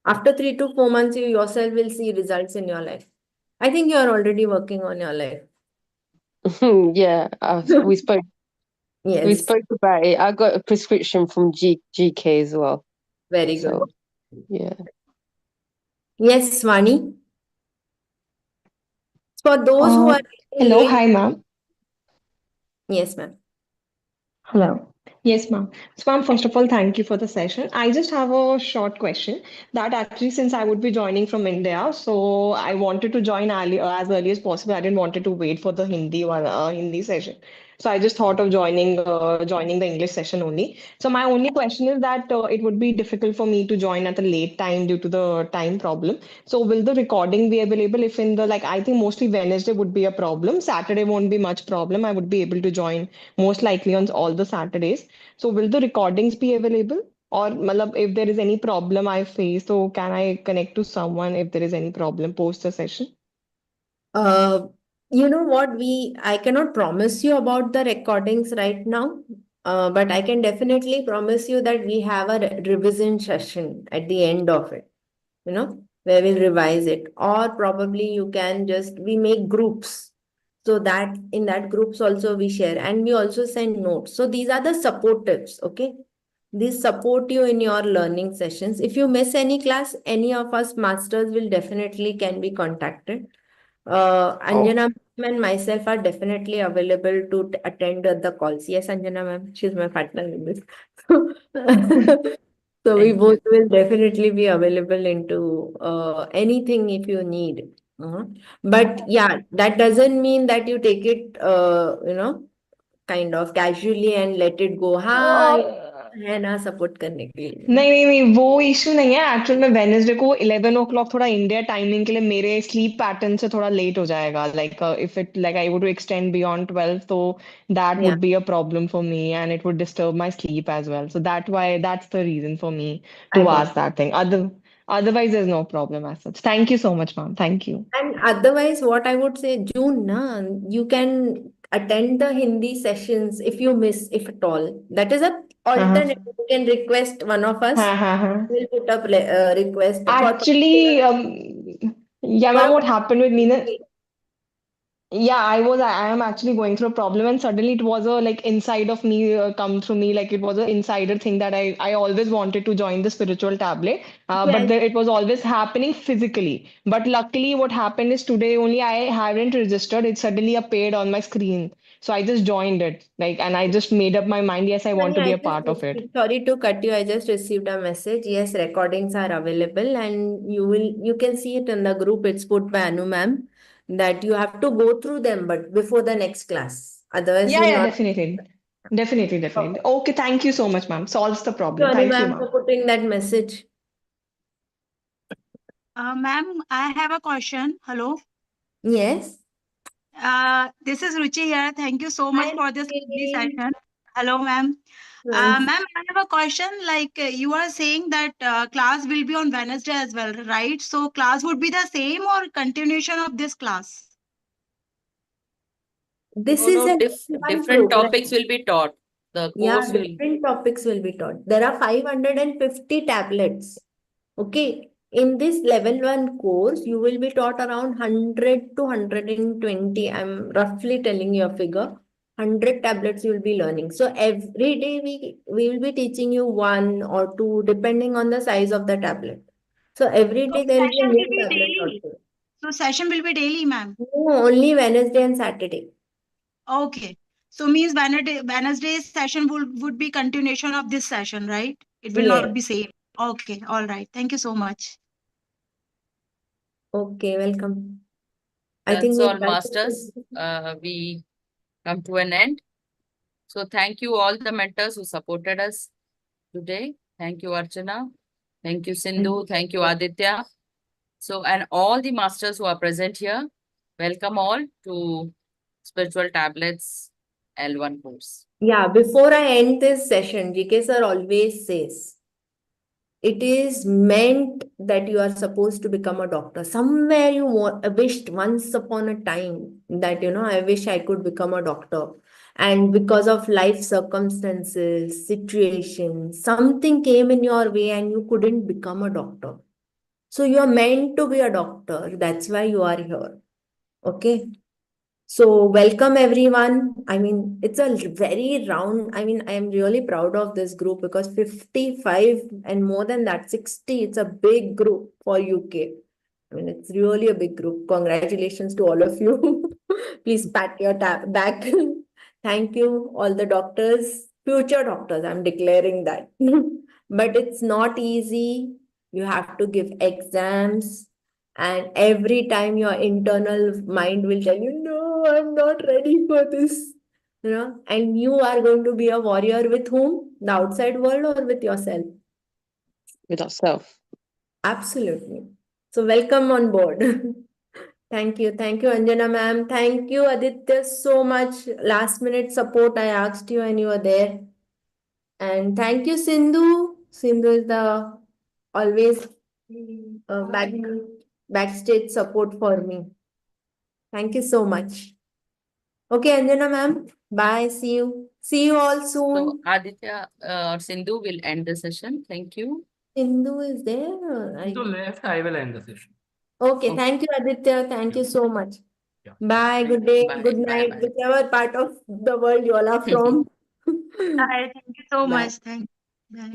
Speaker 3: after 3 to 4 months, you yourself will see results in your life. I think you are already working on your life.
Speaker 6: Yeah, we spoke
Speaker 3: Yes,
Speaker 6: about it. I got a prescription from GK as well.
Speaker 3: very good.
Speaker 6: So yeah.
Speaker 3: Yes, Swani. For those who are
Speaker 11: Hello,
Speaker 3: late,
Speaker 11: hi, ma'am.
Speaker 3: yes, ma'am.
Speaker 11: Hello. Yes, ma'am. So, ma'am, first of all, thank you for the session. I just have a short question that actually, since I would be joining from India, so I wanted to join as early as possible. I didn't wanted to wait for the Hindi session. So I just thought of joining the English session only. So my only question is that it would be difficult for me to join at a late time due to the time problem. So will the recording be available if in the, like, I think mostly Wednesday would be a problem. Saturday won't be much problem. I would be able to join most likely on all the Saturdays. So will the recordings be available? Or malab, if there is any problem I face, so can I connect to someone if there is any problem post the session?
Speaker 3: You know what, I cannot promise you about the recordings right now, but I can definitely promise you that we have a revision session at the end of it, where we'll revise it. Or probably we make groups, so that in that groups also we share, and we also send notes. So these are the supportives, okay? These support you in your learning sessions. If you miss any class, any of us masters will definitely can be contacted. Anjana ma'am and myself are definitely available to attend the calls. Yes, Anjana ma'am, she's my partner in this. So we
Speaker 2: Thank
Speaker 3: both
Speaker 2: you.
Speaker 3: will definitely be available into anything if you need. But yeah, that doesn't mean that you take it, kind of casually and let it go. Hi, है ना support करने के लिए.
Speaker 11: नहीं, वो issue नहीं है actual में वेडनेसडे को 11 o'clock थोड़ा इंडिया टाइमिंग के लिए मेरे स्लीप पैटर्न से थोड़ा लेट हो जाएगा like if it like I would to extend beyond 12 तो that
Speaker 3: Yeah.
Speaker 11: Would be a problem for me and it would disturb my sleep as well so that's the reason for me
Speaker 3: I
Speaker 11: to
Speaker 3: got
Speaker 11: ask that thing otherwise there's no problem as such. Thank you so much, ma'am. Thank you.
Speaker 3: And otherwise, what I would say, June, you can attend the Hindi sessions if you miss, if at all. That is a
Speaker 11: Uh-huh.
Speaker 3: alternate. You can request one of us.
Speaker 11: Uh-huh.
Speaker 3: We'll put up request for
Speaker 11: Actually, yeah,
Speaker 3: for
Speaker 11: ma'am,
Speaker 3: a
Speaker 11: what happened with me?
Speaker 3: particular.
Speaker 11: Yeah, I am actually going through a problem, and suddenly it was a like inside of me come through me, like it was an insider thing that I always wanted to join the spiritual tablet, but
Speaker 3: Yes.
Speaker 11: there, it was always happening physically. But luckily, what happened is today only I hadn't registered. It suddenly appeared on my screen, so I just joined it, like, and I just made up my mind. Yes, I want
Speaker 3: Sunny,
Speaker 11: to be
Speaker 3: I
Speaker 11: a
Speaker 3: just
Speaker 11: part of it.
Speaker 3: received, sorry to cut you. I just received a message. Yes, recordings are available, and you can see it in the group. It's put by Anu ma'am that you have to go through them, but before the next class. Otherwise,
Speaker 11: Yeah,
Speaker 3: you'll
Speaker 11: yeah,
Speaker 3: not.
Speaker 11: definitely, definitely, definitely.
Speaker 3: Okay.
Speaker 11: Okay, thank you so much, ma'am. Solves the
Speaker 3: Thank you,
Speaker 11: problem.
Speaker 3: Anu
Speaker 11: Thank you,
Speaker 3: ma'am,
Speaker 11: ma'am.
Speaker 3: for putting that message.
Speaker 10: Ma'am, I have a question. Hello.
Speaker 3: Yes.
Speaker 10: This is Ruchi here. Thank you so much
Speaker 3: Hi,
Speaker 10: for this lovely
Speaker 3: Ruchi.
Speaker 10: session. Hello, ma'am.
Speaker 3: Yes.
Speaker 10: Ma'am, I have a question. Like you are saying that class will be on Wednesday as well, right? So class would be the same or continuation of this class?
Speaker 3: This
Speaker 2: No,
Speaker 3: is
Speaker 2: no,
Speaker 3: a one
Speaker 2: different
Speaker 3: program.
Speaker 2: topics will be taught. The
Speaker 3: Yeah,
Speaker 2: course will.
Speaker 3: different topics will be taught. There are 550 tablets. Okay. In this level 1 course, you will be taught around 100 to 120. I'm roughly telling you a figure. 100 tablets you will be learning. So every day we will be teaching you one or two, depending on the size of the tablet. So every
Speaker 10: So
Speaker 3: day there will be a
Speaker 10: session will
Speaker 3: new
Speaker 10: be
Speaker 3: tablet
Speaker 10: daily.
Speaker 3: also.
Speaker 10: So session will be daily, ma'am.
Speaker 3: No, only Wednesday and Saturday.
Speaker 10: Okay. So means Wednesday's session would be continuation of this session, right? It will
Speaker 3: Yes.
Speaker 10: not be same. Okay. All right. Thank you so much.
Speaker 3: Okay, welcome. I
Speaker 2: That's
Speaker 3: think we're
Speaker 2: all,
Speaker 3: done.
Speaker 2: masters. We come to an end. So thank you all the mentors who supported us today. Thank you, Archana. Thank you, Sindhu. Thank you, Aditya. So, and all the masters who are present here, welcome all to Spiritual Tablets L1 course.
Speaker 3: Yeah, before I end this session, GK sir always says, it is meant that you are supposed to become a doctor. Somewhere you wished once upon a time that, I wish I could become a doctor. And because of life circumstances, situations, something came in your way and you couldn't become a doctor. So you are meant to be a doctor. That's why you are here. Okay. So welcome everyone. I mean, it's a very round, I mean, I am really proud of this group because 55 and more than that, 60, it's a big group for UK. I mean, it's really a big group. Congratulations to all of you. Please pat your back. Thank you, all the doctors, future doctors. I'm declaring that. But it's not easy. You have to give exams. And every time your internal mind will tell you, no, I'm not ready for this. And you are going to be a warrior with whom? The outside world or with yourself?
Speaker 6: With ourselves.
Speaker 3: Absolutely. So welcome on board. Thank you. Thank you, Anjana ma'am. Thank you, Aditya, so much. Last minute support. I asked you and you were there. And thank you, Sindhu. Sindhu is the always backstage support for me. Thank you so much. Okay, Anjana ma'am. Bye. See you. See you all
Speaker 2: So
Speaker 3: soon.
Speaker 2: Aditya or Sindhu will end the session. Thank you.
Speaker 3: Sindhu is there.
Speaker 5: To left, I will end the session.
Speaker 3: Okay,
Speaker 2: Okay.
Speaker 3: thank you, Aditya. Thank you so much.
Speaker 5: Yeah.
Speaker 3: Bye,
Speaker 2: Thank
Speaker 3: good
Speaker 2: you.
Speaker 3: day,
Speaker 2: Bye,
Speaker 3: good
Speaker 2: bye,
Speaker 3: night,
Speaker 2: bye.
Speaker 3: whichever part of the world you all are from.
Speaker 10: Thank you so
Speaker 3: Bye.
Speaker 10: much. Thank you. Bye.